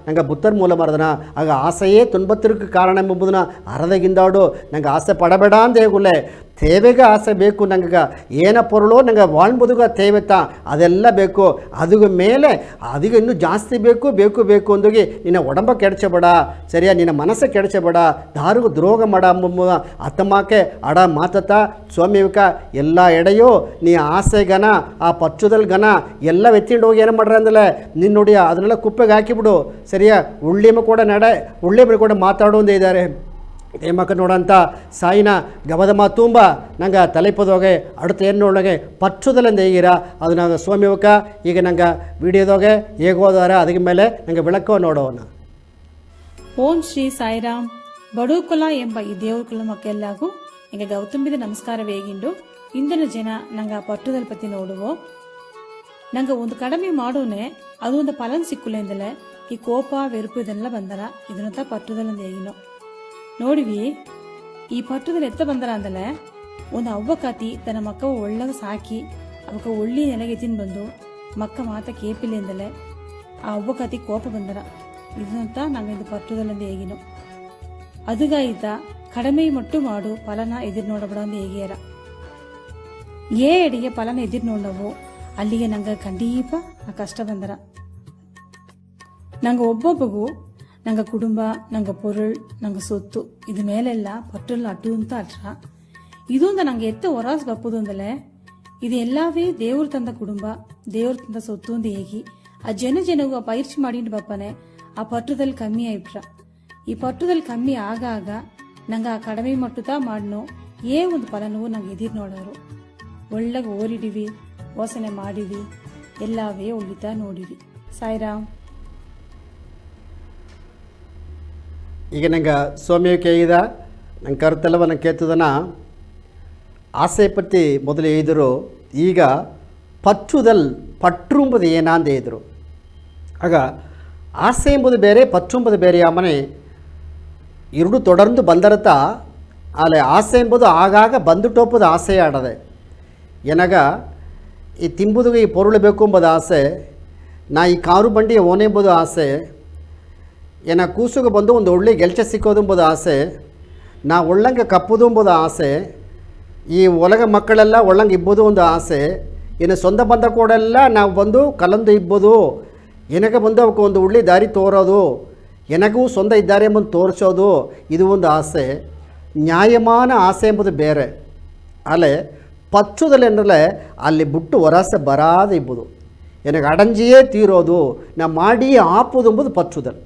ನಂಗೆ ಬುತ್ತರ್ ಮೂಲ ಮರದನ ಆಗ ಆಸೆಯೇ ತುನ್ಬತ್ತಿರಕ್ಕೆ ಕಾರಣ ಎಂಬುದನ್ನ ಅರದಗಿಂದಾಡು ನಂಗೆ ಆಸೆ ಪಡಬೇಡ ಅಂತ ಹೇಗುಲ್ಲೆ ತೇವೆಗೆ ಆಸೆ ಬೇಕು ನಂಗೆ ಏನ ಪೊರಳು ನಂಗೆ வாழ்ಬೋದುಗ ತೇವೆತ್ತ ಅದೆಲ್ಲ ಬೇಕು ಅದಕ್ಕೆ ಮೇಲೆ ಅದಕ್ಕೆ ಇನ್ನೂ ಜಾಸ್ತಿ ಬೇಕು ಬೇಕು ಬೇಕು ಅಂದೋಗಿ ನಿನ್ನ ಒಡಂಬ ಕೆಡಚಬೇಡ ಸರಿಯಾ ನಿನ್ನ ಮನಸ್ಸು ಕೆಡಚಬೇಡ ದಾರಿಗೂ ದ್ರೋಹ ಮಾಡ ಎಂಬ ಅತ್ತಮಾಕೆ ಅಡ ಮಾತತ್ತ ಸ್ವಾಮಿವಿಕ ಎಲ್ಲ ಎಡೆಯೋ ನೀ ಆಸೆಗನ ಆ ಪಚ್ಚುದಲ್ಲಿ ಗನ ಎಲ್ಲ ಎತ್ತಿಂಡು ಹೋಗಿ ಏನು ಮಾಡ್ರ ಅಂದಲೇ ನಿನ್ನ ನೋಡಿ ಅದನ್ನೆಲ್ಲ ಕುಪ್ಪೆಗೆ ಹಾಕಿಬಿಡು ಸರಿಯಾ ಉಳ್ಳಿಮ ಕೂಡ ಉಳ್ಳಿಮರು ಕೂಡ ಮಾತಾಡೋದೇ ಇದ್ದಾರೆ ಇದೇ ಮಕ್ಕ ನೋಡಂತ ಸಾಯಿನ ಗವದ ತುಂಬ ನಂಗೆ ತಲೆಪದೋಗೆ அடுத்த ಎನ್ನೊಳಗೆ ಪಚ್ಚುದಲ್ಲಿಂದ ಹೇಗಿರ ಅದು ನಂಗೆ ಸ್ವಾಮಿವಕ್ಕ ಈಗ ನಂಗೆ ವಿಡಿಯೋದೋಗೆ ಹೇಗೋದಾರ ಅದಕ್ಕೆ ಮೇಲೆ ನಂಗೆ ಬೆಳಕೋ ನೋಡೋಣ
ಓಂ ಶ್ರೀ ಸಾಯಿರಾಮ್ ಬಡೂಕುಲ ಎಂಬ ಈ ದೇವ್ರ ಕುಲ ಮಕ್ಕೆಲ್ಲಾಗೂ ಈಗ ಗೌತಂಬಿದ ನಮಸ್ಕಾರ ವೇಗಿಂಡು ಇಂದಿನ ಜನ ನಂಗೆ ಪಟ್ಟುದಲ್ ಪತಿ ನೋಡುವೋ ನಂಗೆ ಒಂದು ಕಡಿಮೆ ಮಾಡೋನೆ ಅದು ಒಂದು ಫಲನ್ ಸಿಕ್ಕುಲೆಂದಲೇ ಈ ಕೋಪ வெறுப்பு ಇದೆಲ್ಲ ಬಂದರ ಇದನ್ನಂತ ಪಟ್ಟುದಲ್ ಹೇಗಿನೋ ನೋಡಿವಿ ಈ ಪಟ್ಟುದಲ್ಲಿ ಎತ್ತ ಬಂದರ ಅಂದಲೆ ಒಂದು ಅವ್ವಕಾತಿ ತನ್ನ ಮಕ್ಕವು ಒಳ್ಳಗ ಸಾಕಿ ಅವಕ್ಕೆ ಒಳ್ಳಿ ನೆಲಗೆ ತಿಂದು ಬಂದು ಮಕ್ಕ ಮಾತ ಕೇಪಿಲ್ಲಿಂದಲೇ ಆ ಅವ್ವಕಾತಿ ಕೋಪ ಬಂದರ ಇದಂತ ನಂಗೆ ಇದು ಪಟ್ಟುದಲ್ಲಂದು ಹೇಗಿನು ಅದುಗಾಯಿತ ಕಡಿಮೆ ಮಟ್ಟು ಮಾಡು ಫಲನ ಎದುರು ನೋಡಬೇಡಂದು ಹೇಗಿಯರ ಏ ಅಡಿಗೆ ಫಲನ ಎದುರು ನೋಡವು ಅಲ್ಲಿಗೆ ನಂಗೆ ಖಂಡೀಪ ಆ ಕಷ್ಟ ಬಂದರ ನಂಗೆ ಒಬ್ಬೊಬ್ಬಗೂ ನಂಗೆ ಕುಟುಂಬ ನಂಗೆ ಪೊರುಳ್ ನಂಗೆ ಸೊತ್ತು ಇದು ಮೇಲೆಲ್ಲ ಪಟ್ಟಲ್ಲ ಅಟ್ಟು ಅಂತ ಅಟ್ರ ಇದೊಂದು ನಂಗೆ ಎತ್ತ ಹೊರಾಸ್ ಬಪ್ಪುದೊಂದಲೇ ಇದು ಎಲ್ಲವೇ ದೇವ್ರು ತಂದ ಕುಟುಂಬ ದೇವ್ರು ತಂದ ಸೊತ್ತು ಒಂದು ಹೇಗಿ ಆ ಜನಗೂ ಆ ಪೈರ್ಚಿ ಮಾಡಿಂಡು ಬಪ್ಪನೆ ಆ ಪಟ್ಟುದಲ್ಲಿ ಕಮ್ಮಿ ಆಯ್ಬಿಟ್ರ ಈ ಪಟ್ಟುದಲ್ಲಿ ಕಮ್ಮಿ ಆಗಾಗ ನಂಗೆ ಆ ಕಡಿಮೆ ಮಟ್ಟುತ್ತಾ ಮಾಡ್ನೋ ಒಂದು ಫಲನೂ ನಂಗೆ ಎದಿರ್ ನೋಡೋರು ಒಳ್ಳೆಗೆ ಓರಿಡಿವಿ ಯೋಚನೆ ಮಾಡಿವಿ ಎಲ್ಲವೇ ಒಳ್ಳಿತಾ ನೋಡಿವಿ. ಸಾಯಿರಾಮ್.
ಈಗ ನಂಗೆ ಸ್ವಾಮಿ ಕೇಳಿದ ನಂಗೆ ಕರುತ್ತಲ್ಲವ ನಂಗೆ ಕೇಳ್ತದನ ಆಸೆ ಪಟ್ಟಿ ಮೊದಲು ಹೇಳಿದರು. ಈಗ ಪಚ್ಚುದಲ್ ಪಟ್ರು ಎಂಬುದು ಏನಾಂದ ಹೇಳಿದರು. ಆಗ ಆಸೆ ಎಂಬುದು ಬೇರೆ ಪಚ್ಚು ಎಂಬುದು ಬೇರೆ ಆಮನೆ ಎರಡು ತೊಡರ್ದು ಬಂದರತ ಅಲ್ಲಿ ಆಸೆ ಎಂಬುದು ಆಗಾಗ ಬಂದುಟೋಪದ ಆಸೆ ಆಡದೆ ಏನಾಗ ಈ ತಿಂಬುದಿಗೆ ಈ ಪೊರುಳು ಬೇಕು ಎಂಬುದು ಆಸೆ, ನಾ ಈ ಕಾರು ಬಂಡಿಯ ಓನೆ ಎಂಬುದು ಆಸೆ, ಏನ ಕೂಸುಗೆ ಬಂದು ಒಂದು ಒಳ್ಳೆ ಗೆಲ್ಚ ಸಿಕ್ಕೋದು ಎಂಬುದು ಆಸೆ, ನಾ ಒಳ್ಳಂಗೆ ಕಪ್ಪುದು ಎಂಬುದು ಆಸೆ, ಈ ಒಳಗ ಮಕ್ಕಳೆಲ್ಲ ಒಳ್ಳಂಗೆ ಇಬ್ಬೋದು ಒಂದು ಆಸೆ, ಇನ್ನು ಸ್ವಂತ ಬಂದ ಕೂಡೆಲ್ಲ ನಾವು ಬಂದು ಕಲಂದು ಇಬ್ಬೋದು, ಏನಕ್ಕೆ ಬಂದು ಅವಕ್ಕೆ ಒಂದು ಒಳ್ಳೆ ದಾರಿ ತೋರೋದು, ನನಗೂ ಸ್ವಂತ ಇದ್ದಾರೆ ಎಂಬುದು ತೋರಿಸೋದು, ಇದು ಒಂದು ಆಸೆ. ನ್ಯಾಯಮಾನ ಆಸೆ ಎಂಬುದು ಬೇರೆ. ಅಲ್ಲೇ ಪಚ್ಚುದಲ್ಲಿ ಏನರಲ್ಲೇ ಅಲ್ಲಿ ಬಿಟ್ಟು ಹೊರಸೆ ಬರಾದೆ ಇಬ್ಬುದು, ನನಗೆ ಅಡಂಜಿಯೇ ತೀರೋದು, ನಾ ಮಾಡಿ ಆಪುದು ಎಂಬುದು ಪಚ್ಚುದಲ್ಲಿ.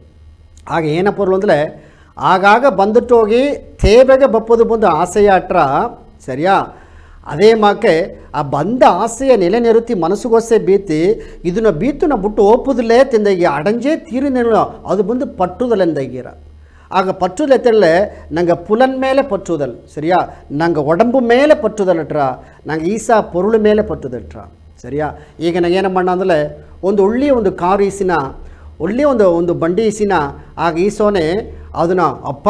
ಆಗ ಏನಪ್ಪ ಅಂದರೆ ಆಗಾಗ ಬಂದುಟ್ಟು ಹೋಗಿ ತೇಬೆಗೆ ಬಪ್ಪದು ಬಂದು ಆಸೆಯ ಅಟ್ರ ಸರಿಯಾ. ಅದೇ ಮಾಕೆ ಆ ಬಂದ ಆಸೆಯ ನೆಲೆ ನಿರುತ್ತಿ ಮನಸ್ಸುಗೋಸೆ ಬೀತಿ ಇದನ್ನು ಬೀತು ನಾ ಬಿಟ್ಟು ಓಪುದಲೇ ತಿಂದಗಿ ಅಡಂಜೇ ತೀರಿನೇನು ಅದು ಬಂದು ಪಟ್ಟುದಲೆಂದಗೀರ. ಆಗ ಪಚ್ಚುದೆತ್ತಲ್ಲೇ ನಂಗೆ ಪುಲನ್ ಮೇಲೆ ಪಚ್ಚುದಲ್ ಸರಿಯಾ, ನಂಗೆ ಒಡಂಬು ಮೇಲೆ ಪಚ್ಚುದಲ್ಟ್ರ, ನಂಗೆ ಈಸಾ ಪೊರುಳು ಮೇಲೆ ಪಚ್ಚುದಲ್ಟ್ರ ಸರಿಯಾ. ಈಗ ನಂಗೇನು ಮಾಡ ಅಂದರೆ ಒಂದು ಒಳ್ಳೆಯ ಒಂದು ಕಾರು ಈಸಿನ ಒಳ್ಳೆಯ ಒಂದು ಬಂಡಿ ಈಸಿನ ಆಗ ಈಸೋನೆ ಅದನ್ನು ಅಪ್ಪ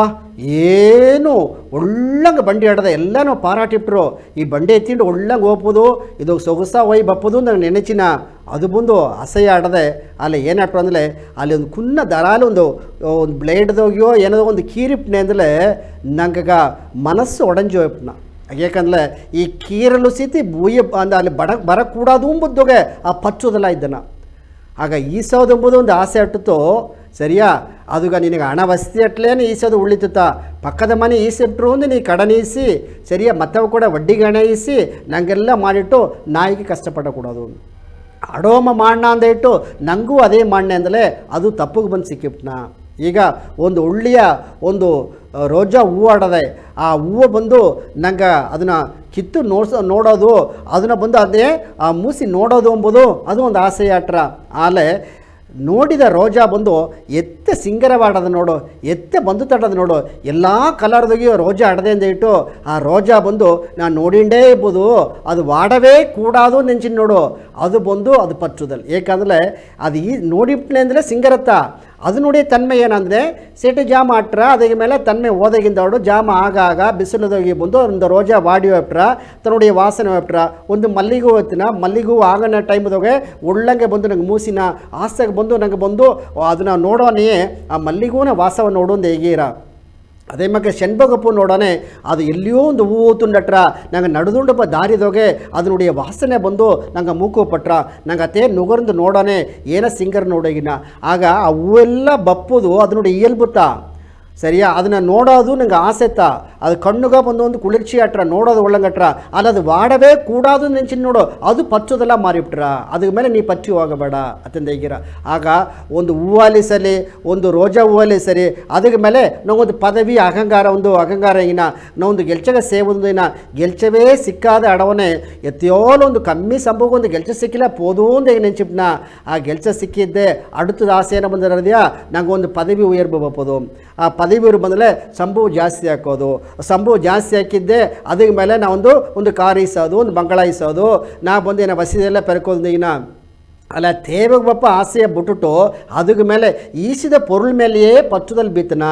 ಏನು ಒಳ್ಳಂಗೆ ಬಂಡಿ ಆಡದೆ ಎಲ್ಲನೂ ಪಾರಾಟಿಟ್ರು, ಈ ಬಂಡಿ ಎತ್ತಿಂಡು ಒಳ್ಳಂಗೆ ಹೋಗ್ಬೋದು, ಇದು ಸೊಗಸ ಒಯ್ ಬಪ್ಪದು ನಂಗೆ ನೆನಚಿನ ಅದು ಬಂದು ಅಸಹ್ಯ ಆಡದೆ ಅಲ್ಲಿ ಏನಾಟ್ರು ಅಂದರೆ ಅಲ್ಲಿ ಒಂದು ಕುನ್ನ ದರಾಲು ಒಂದು ಬ್ಲೇಡ್ದೋಗಿಯೋ ಏನೋ ಒಂದು ಕೀರಿಪ್ನೆ ಅಂದರೆ ನಂಗೆ ಮನಸ್ಸು ಒಡಂಜು ಹೋಯ್ಪನ. ಯಾಕಂದರೆ ಈ ಕೀರಲು ಸ್ಥಿತಿ ಬೂಯ ಅಂದ ಅಲ್ಲಿ ಬರಕೂಡದು ಎಂಬುದೋಗೆ ಆ ಪಚ್ಚೋದಲ್ಲ ಇದ್ದನ. ಆಗ ಈಸೋದು ಎಂಬುದು ಒಂದು ಆಸೆ ಅಟ್ಟುತ್ತೋ ಸರಿಯಾ, ಅದುಗ ನಿನಗೆ ಹಣ ವಸ್ತಿ ಅಟ್ಲೇನೆ ಈಸೋದು ಉಳಿತುತ್ತ, ಪಕ್ಕದ ಮನೆ ಈಸಿಟ್ರು ಅಂದ್ರೆ ನೀ ಕಡನೀಸಿ ಸರಿಯಾ, ಮತ್ತವು ಕೂಡ ವಡ್ಡಿಗೆ ಹಣ ಈಸಿ ನಂಗೆಲ್ಲ ಮಾಡಿಟ್ಟು ನಾಯಿಗೆ ಕಷ್ಟಪಟ್ಟ ಕೊಡೋದು. ಅಡೋಮ ಮಾಡಣ ಅಂದ ಇಟ್ಟು ನನಗೂ ಅದೇ ಮಾಡಣೆ ಅಂದಲೇ ಅದು ತಪ್ಪಿಗೆ ಬಂದು ಸಿಕ್ಕಿಬಿಟ್ನ. ಈಗ ಒಂದು ಒಳ್ಳೆಯ ಒಂದು ರೋಜಾ ಹೂವು ಆಡದೆ, ಆ ಹೂವು ಬಂದು ನಂಗೆ ಅದನ್ನು ಕಿತ್ತು ನೋಡೋದು, ಅದನ್ನು ಬಂದು ಅದೇ ಆ ಮೂಸಿ ನೋಡೋದು ಎಂಬುದು ಅದು ಒಂದು ಆಸೆಯ ಅಟ್ರ. ಆಲೆ ನೋಡಿದ ರೋಜಾ ಬಂದು ಎತ್ತೆ ಸಿಂಗರವಾಡೋದು ನೋಡು, ಎತ್ತೆ ಬಂದು ತಡೋದು ನೋಡು, ಎಲ್ಲ ಕಲರ್ದಾಗಿಯೋ ರೋಜಾ ಆಡದೆ ಅಂತ ಇಟ್ಟು ಆ ರೋಜಾ ಬಂದು ನಾನು ನೋಡಿಂಡೇ ಇರ್ಬೋದು, ಅದು ವಾಡವೇ ಕೂಡಾದು ನೆಂಚಿನ ನೋಡು, ಅದು ಬಂದು ಅದು ಪಚ್ಚುದಲ್ಲಿ. ಏಕೆಂದರೆ ಅದು ಈ ನೋಡಿಬಿಟ್ಲೆ ಅಂದರೆ ಸಿಂಗರತ್ತ, ಅದು ನೋಡಿ ತನ್ಮೆ ಏನಂದರೆ ಸೇಟು ಜಾಮ ಅಟ್ರ ಅದಕ್ಕೆ ಮೇಲೆ ತನ್ಮೆ ಓದಗಿಂದವಡು ಜಾಮ ಆಗಾಗ ಬಿಸಿಲದೋಗಿ ಬಂದು ಒಂದು ರೋಜಾ ವಾಡಿ ಹೋಗ್ಬಿಟ್ರ ತನ್ನುடைய ವಾಸನೆ ಹೋಗ್ಬಿಟ್ರ, ಒಂದು ಮಲ್ಲಿಗೂ ಹೊತ್ತಿನ ಮಲ್ಲಿಗೂ ಆಗನ ಟೈಮ್ದಾಗ ಒಳ್ಳಂಗೆ ಬಂದು ನಂಗೆ ಮೂಸಿನ ಆಸೆಗೆ ಬಂದು ನಂಗೆ ಬಂದು ಅದನ್ನು ನೋಡೋನೇ ಆ ಮಲ್ಲಿಗೂನ ವಾಸವನ್ನು ನೋಡೋದು ಹೇಗೀರ. ಅದೇ ಮಗ ಶೆಣ್ಬಗಪ್ಪು ನೋಡೋಣ ಅದು ಎಲ್ಲಿಯೋ ಒಂದು ಹೂವು ತುಂಡಟ್ರ ನಂಗೆ ನಡೆದುಂಡಪ್ಪ ದಾರಿದೋಗೆ ಅದು ನೋಡಿ ವಾಸನೆ ಬಂದು ನಂಗೆ ಮೂಕು ಪಟ್ರ ನಂಗೆ ಅತೇ ನುಗರ್ದು ನೋಡೋಣ ಏನೋ ಸಿಂಗರ್ ನೋಡೋಗಿನ. ಆಗ ಆ ಹೂವೆಲ್ಲ ಬಪ್ಪುದು ಅದು ನೋಡಿ ಇಯಲ್ಬುತ್ತ ಸರಿಯಾ, ಅದನ್ನು ನೋಡೋದು ನಂಗೆ ಆಸೆತ್ತ, ಅದು ಕಣ್ಣುಗ ಬಂದು ಒಂದು ಕುಳಿರ್ಚಿ ಅಟ್ರ ನೋಡೋದು ಒಳ್ಳಂಗಟ್ರ, ಅಲ್ಲದು ವಾಡವೇ ಕೂಡಾದು ನೆಂಚಿನ ನೋಡು ಅದು ಪಚ್ಚೋದೆಲ್ಲ ಮಾರಿಬಿಟ್ರ, ಅದ್ರ ಮೇಲೆ ನೀ ಪಚ್ಚಿ ಹೋಗಬೇಡ ಅತ್ತಂದ ಹೇಗಿರ. ಆಗ ಒಂದು ಹೂವಲ್ಲಿ ಸರಿ ಒಂದು ರೋಜಾ ಹೂವಲ್ಲಿ ಸರಿ ಅದಕ್ಕೆ ಮೇಲೆ ನಾವೊಂದು ಪದವಿ ಅಹಂಕಾರ ಈಗಿನ ನಾವೊಂದು ಗೆಲ್ಚಗ ಸೇವೊಂದಿನ ಗೆಲ್ಚವೇ ಸಿಕ್ಕಾದ ಅಡವನೆ ಎತ್ತಿಯೋಲು ಒಂದು ಕಮ್ಮಿ ಸಂಭವ ಒಂದು ಗೆಲ್ಚ ಸಿಕ್ಕಿಲ್ಲ ಪೋದು ಅಂತ ಈಗ ನೆಂಚಿಪ್ನ. ಆ ಗೆಲ್ಚ ಸಿಕ್ಕಿದ್ದೆ ಅಡುತ್ತದ ಆಸೆ ಏನೋ ಬಂದಿರೋದ್ಯಾ ನಂಗೆ ಒಂದು ಪದವಿ ಉಯರ್ಬೋದು, ಆ ಪದವಿಯವರು ಬಂದಲೇ ಸಂಭವ ಜಾಸ್ತಿ ಹಾಕೋದು, ಸಂಭವ ಜಾಸ್ತಿ ಹಾಕಿದ್ದೆ ಅದಕ್ಕೆ ಮೇಲೆ ನಾವೊಂದು ಕಾರ್ ಈಸೋದು ಒಂದು ಬಂಗಳ ಈಸೋದು ನಾ ಬಂದು ಏನೋ ಬಸ್ಸಿದೆಲ್ಲ ಪೆರ್ಕೋದು ಈಗಿನ ಅಲ್ಲ தேவைக்கு பப்ப ஆசையை விட்டுட்டோ அதுக்கு மேலே ஈசித பொருள் ಮೇಲೆಯೇ ಪಚ್ಚುದಲ್ಲಿ ಬೀತನ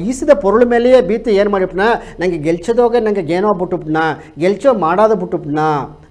ಈಸಿದ பொருள் ಮೇಲೆಯೇ ಬೀತು ಏನು ಮಾಡಿಬಿಟ್ನ ನನಗೆ ಗೆಲ್ಚೋದೋಗ ನನಗೆ ಏನೋ ಬಿಟ್ಟುಬಿಟ್ನ ಗೆಲ್ಚೋ ಮಾಡೋದು ಬಿಟ್ಟುಬಿಟ್ನ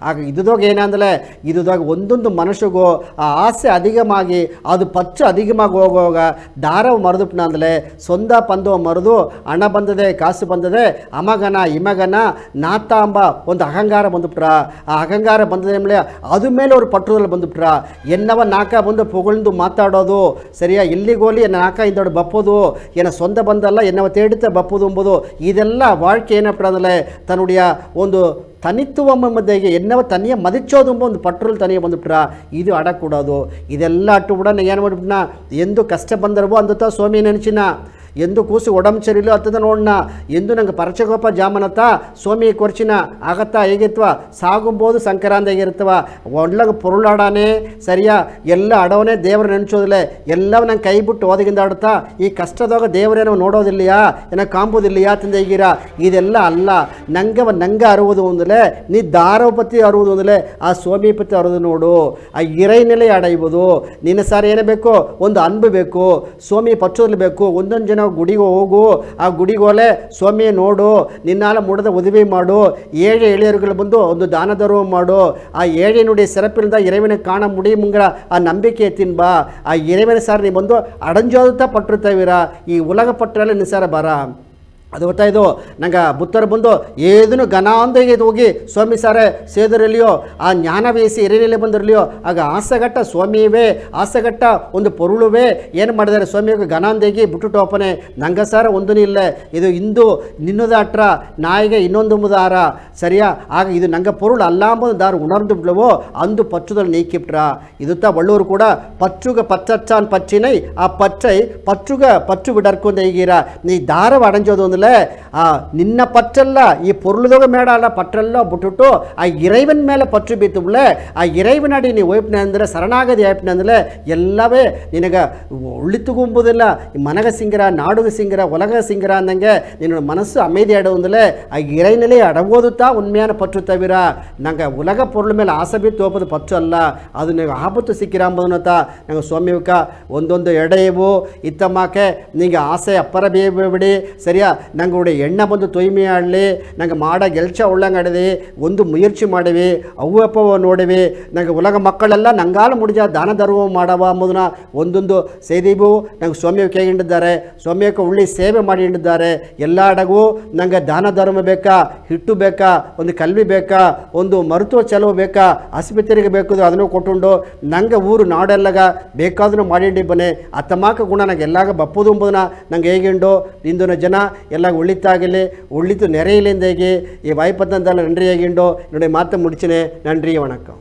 ಆಗ ಇದುದಾಗ ಏನಂದರೆ ಇದುದಾಗ ಒಂದೊಂದು ಮನುಷ್ಯಗೂ ಆ ಆಸೆ ಅಧಿಕಮಾಗಿ ಅದು ಪಚ್ಚು ಅಧಿಕವಾಗಿ ಹೋಗುವಾಗ ದಾರವು ಮರೆದುಬಿಟ್ನ ಅಂದರೆ ಸೊಂದ ಪಂದವ ಮರೆದು ಹಣ ಬಂದದೆ ಕಾಸು ಬಂದದೆ ಅಮಗನ ಇಮಗನ ನಾತ ಎಂಬ ಒಂದು ಅಹಂಕಾರ ಬಂದುಬಿಟ್ರ ಆ ಅಹಂಕಾರ ಬಂದದ ಮೇಲೆ ಅದ ಮೇಲೆ ಅವರು ಪಟ್ಟುದಲ್ಲಿ ಬಂದುಬಿಟ್ರ ಎನ್ನವ ನಾಕ ಬಂದು ಪೊಗಳ್ದು ಮಾತಾಡೋದು ಸರಿಯಾ ಎಲ್ಲಿಗೋಲಿ ನಾಕ ಇಂದೋಡು ಬಪ್ಪೋದು ಏನ ಸೊಂದ ಬಂದಲ್ಲ ಎನ್ನವ ತೇಡಿತ ಬಪ್ಪೋದು ಎಂಬುದು ಇದೆಲ್ಲ வாழ்க்கை ಏನಪ್ಪ ಅಂದರೆ ತನ್ನುடைய ಒಂದು ತನಿತ್ವಮ್ಮ ಮಧ್ಯೆಗೆ ಎನ್ನವ ತನಿಯ ಮದಿಚೋದು ಎಂಬ ಒಂದು ಪಟ್ರೋಲ್ ತನಿಯ ಬಂದುಬಿಟ್ರ ಇದು ಆಡಕೂಡೋದು ಇದೆಲ್ಲ ಅಟ್ಟು ಕೂಡ ಏನು ಮಾಡಿಬಿಟ್ನ ಎಂದು ಕಷ್ಟ ಬಂದರವೋ ಅಂದುತ್ತಾ ಸ್ವಾಮಿ ನೆನಚಿನ ಎಂದು ಕೂಸು ಒಡಂಚರಿಲು ಹತ್ತದ ನೋಡಣ ಎಂದು ನಂಗೆ ಪರಚಗೋಪ ಜಾಮನತ್ತ ಸ್ವಾಮಿ ಕೊರ್ಚಿನ ಆಗತ್ತಾ ಹೇಗಿತ್ವ ಸಾಗುಂಬೋದು ಸಂಕ್ರಾಂತಿಯಾಗಿರ್ತವ ಒಳ್ಳೆಗ ಪೊರುಳಾಡಾನೆ ಸರಿಯಾ ಎಲ್ಲ ಅಡವನೇ ದೇವ್ರ ನೆನೆಸೋದಿಲ್ಲ ಎಲ್ಲವ ನಂಗೆ ಕೈ ಬಿಟ್ಟು ಓದಗಿಂದ ಆಡುತ್ತಾ ಈ ಕಷ್ಟದಾಗ ದೇವರೇನೋ ನೋಡೋದಿಲ್ಲಯಾ ಏನೋ ಕಾಂಬೋದಿಲ್ಲಯಾ ತಿಂದ ಹೀಗಿರ ಇದೆಲ್ಲ ಅಲ್ಲ ನಂಗೆ ಅರುವುದು ಒಂದಲೇ ನೀ ದಾರೋಪತಿ ಅರುವುದು ಒಂದಲೇ ಆ ಸ್ವಾಮಿ ಪತಿ ಅರುವುದು ನೋಡು ಆ ಇರೈನೆಲೆ ಅಡೈಬೋದು ನಿನ್ನ ಸಾರಿ ಏನೇ ಬೇಕು ಒಂದು ಅನ್ಬು ಬೇಕು ಸ್ವಾಮಿ ಪಚ್ಚೋದ್ಲಿ ಬೇಕು ಒಂದೊಂದು ಜನ ಗುಡಿಗೆ ಹೋಗು ಆ ಗುಡಿಗೋಲೆ ಸ್ವಾಮಿ ನೋಡು ನಿನ್ನಾಲ ಮುಡದ ಉದವಿ ಮಾಡು ಏഴ് ಎಳೆಯರುಗಳು ಬಂದು ಒಂದು ದಾನ ಧರ್ಮ ಮಾಡು ಆ ಏഴ് ನುಡಿ ಸಿರಪಿನಿಂದ ಇறைவனை ಕಾಣ ಮುಡಿ ಮುಂಗಡ ಆ ನಂಬಿಕೆ ತಿನ್ಬಾ ಆ ಇறைவனை ಸಾರ್ ನೀ ಬಂದು ಅಡಂಜೋದುತ್ತಾ ಪಟ್ಟಿರ್ತೇವಿರ ಈ ಉಲಗ ಪಟ್ಟರಲ್ಲಿ ನಿಸಾರ ಬರ ಅದು ಗೊತ್ತಾಯಿತು ನಂಗೆ ಬುತ್ತರು ಬಂದು ಏದನ್ನು ಘನಾಂದಗೆ ಹೋಗಿ ಸ್ವಾಮಿ ಸಾರೇ ಸೇದರಲ್ಲಿಯೋ ಆ ಜ್ಞಾನ ಬೇಯಿಸಿ ಹಿರಿಯಲ್ಲಿ ಬಂದಿರಲಿಯೋ ಆಗ ಆಸೆಗಟ್ಟ ಸ್ವಾಮಿಯವೇ ಆಸೆಗಟ್ಟ ಒಂದು ಪೊರುಳುವೇ ಏನು ಮಾಡಿದ್ದಾರೆ ಸ್ವಾಮಿಗೆ ಘನಾಂದಗಿ ಬಿಟ್ಟುಟೋಪನೆ ನಂಗೆ ಸಾರ ಒಂದೂ ಇಲ್ಲ ಇದು ಇಂದು ನಿನ್ನದ ಅಟ್ರ ನಾಯಿಗೆ ಇನ್ನೊಂದು ಮುದಾರ ಸರಿಯಾ ಆಗ ಇದು ನಂಗೆ ಪೊರುಳು ಅಲ್ಲ ಅಂಬುದು ದಾರು ಉಣರ್ದು ಬಿಡ್ಲವೋ ಅಂದು ಪಚ್ಚುದಲ್ಲಿ ನೀಕಿಬಿಟ್ರ ಇದುತ್ತಾ ಒಳ್ಳೂರು ಕೂಡ ಪಚ್ಚುಗ ಪಚ್ಚಚ್ಚಾನ್ ಪಚ್ಚಿನೈ ಆ ಪಚ್ಚೈ ಪಚ್ಚುಗ ಪಚ್ಚು ಬಿಡರ್ಕೊಂಡ ಹೀಗಿರ ನೀ ದಾರವ ಅಡಂಜೋದು ಒಂದು ನಿನ್ನ ಪಚ್ಚಲ್ಲ ಈ ಪೊರುಳುದಾಗ ಮೇಡ ಅಲ್ಲ ಪಟ್ಟೆಲ್ಲ ಬಿಟ್ಟುಟ್ಟು ಆ ಇறைவன் ಮೇಲೆ ಪಚ್ಚು ಬೀತುಬ್ಲೆ ಆ ಇறைவனಡಿ ನೀ ಒಯ್ಪನೆ ಅಂದರೆ ಶರಣಾಗದಿ ಆಯ್ಪನೆ ಅಂದರೆ ಎಲ್ಲವೇ ನಿನಗೆ ಉಳಿತುಗುಂಬುದಿಲ್ಲ ಮನಗ ಸಿಂಗರ ನಾಡುಗ ಸಿಂಗರ ಒಲಗ ಸಿಂಗರ ಅಂದಂಗೆ ನಿನ್ನ ಮನಸ್ಸು அமைதி அடைவதில்லை ಆ ಇறைநிலை அடவோதுத்தா உண்மையான பற்று தவிர நாங்கள் உலக பொருள் மேலே ஆசை ಬೀತು ಹೋಗೋದು ಪಚ್ಚು ಅಲ್ಲ ಅದು ನೀವು ಆಪತ್ತು ಸಿಕ್ಕಿರಂಬುದನ್ನತ್ತ ನಂಗೆ ಸ್ವಾಮಿಕ ಒಂದೊಂದು ಎಡೆಯವು ಇತ್ತಮ್ಮಕ್ಕೆ ನಿಂಗೆ ಆಸೆ ಅಪ್ಪರ ಬೇಬಿಡಿ ಸರಿಯಾ ನಂಗೆ ಎಣ್ಣ ಬಂದು ತೊಯ್ಮೆ ಆಡಲಿ ನಂಗೆ ಮಾಡ ಗೆಲ್ಚ ಉಳ್ಳಂಗಡಿದೆ ಒಂದು ಮುಯರ್ಚಿ ಮಾಡಿವಿ ಅವು ಅಪ್ಪವ ನೋಡಿವಿ ನಂಗೆ ಉಲಗ ಮಕ್ಕಳೆಲ್ಲ ನಂಗಾಲ ಮುಡಿಜ ದಾನ ಧರ್ಮ ಮಾಡವ ಎಂಬುದನ್ನ ಒಂದೊಂದು ಸೇದಿವು ನಂಗೆ ಸ್ವಾಮಿಯ ಕೈಗಿಂಡಿದ್ದಾರೆ ಸ್ವಾಮಿಯಕ್ಕೆ ಉಳ್ಳಿ ಸೇವೆ ಮಾಡಿ ಹಿಂಡಿದ್ದಾರೆ ಎಲ್ಲ ಅಡಗು ನಂಗೆ ದಾನ ಧರ್ಮ ಬೇಕಾ ಹಿಟ್ಟು ಬೇಕಾ ಒಂದು ಕಲ್ವಿ ಬೇಕಾ ಒಂದು ಮರುತ್ವ ಚೆಲವು ಬೇಕಾ ಆಸ್ಪತ್ರೆಗೆ ಬೇಕು ಅದನ್ನು ಕೊಟ್ಟುಂಡು ನಂಗೆ ಊರು ನಾಡೆಲ್ಲಾಗ ಬೇಕಾದ್ರೂ ಮಾಡಿಂಡಿ ಬನ್ನಿ ಅತ್ತಮಾಕ ಗುಣ ನಂಗೆ ಎಲ್ಲಾಗ ಬಪ್ಪುದು ಎಂಬುದನ್ನ ನಂಗೆ ಹೇಗಿಂಡು ಇಂದಿನ ಜನ ಎಲ್ಲ ಉಳಿತಾಗಲಿ ಉಳಿತು ನೆರೆಯಿಲಿಂದಾಗಿ ಈ ವಾಯ್ಪತ್ತಂತೆಲ್ಲ நன்றியாகிண்டோ என்னுடைய மாற்ற முடிச்சினே நன்றி வணக்கம்.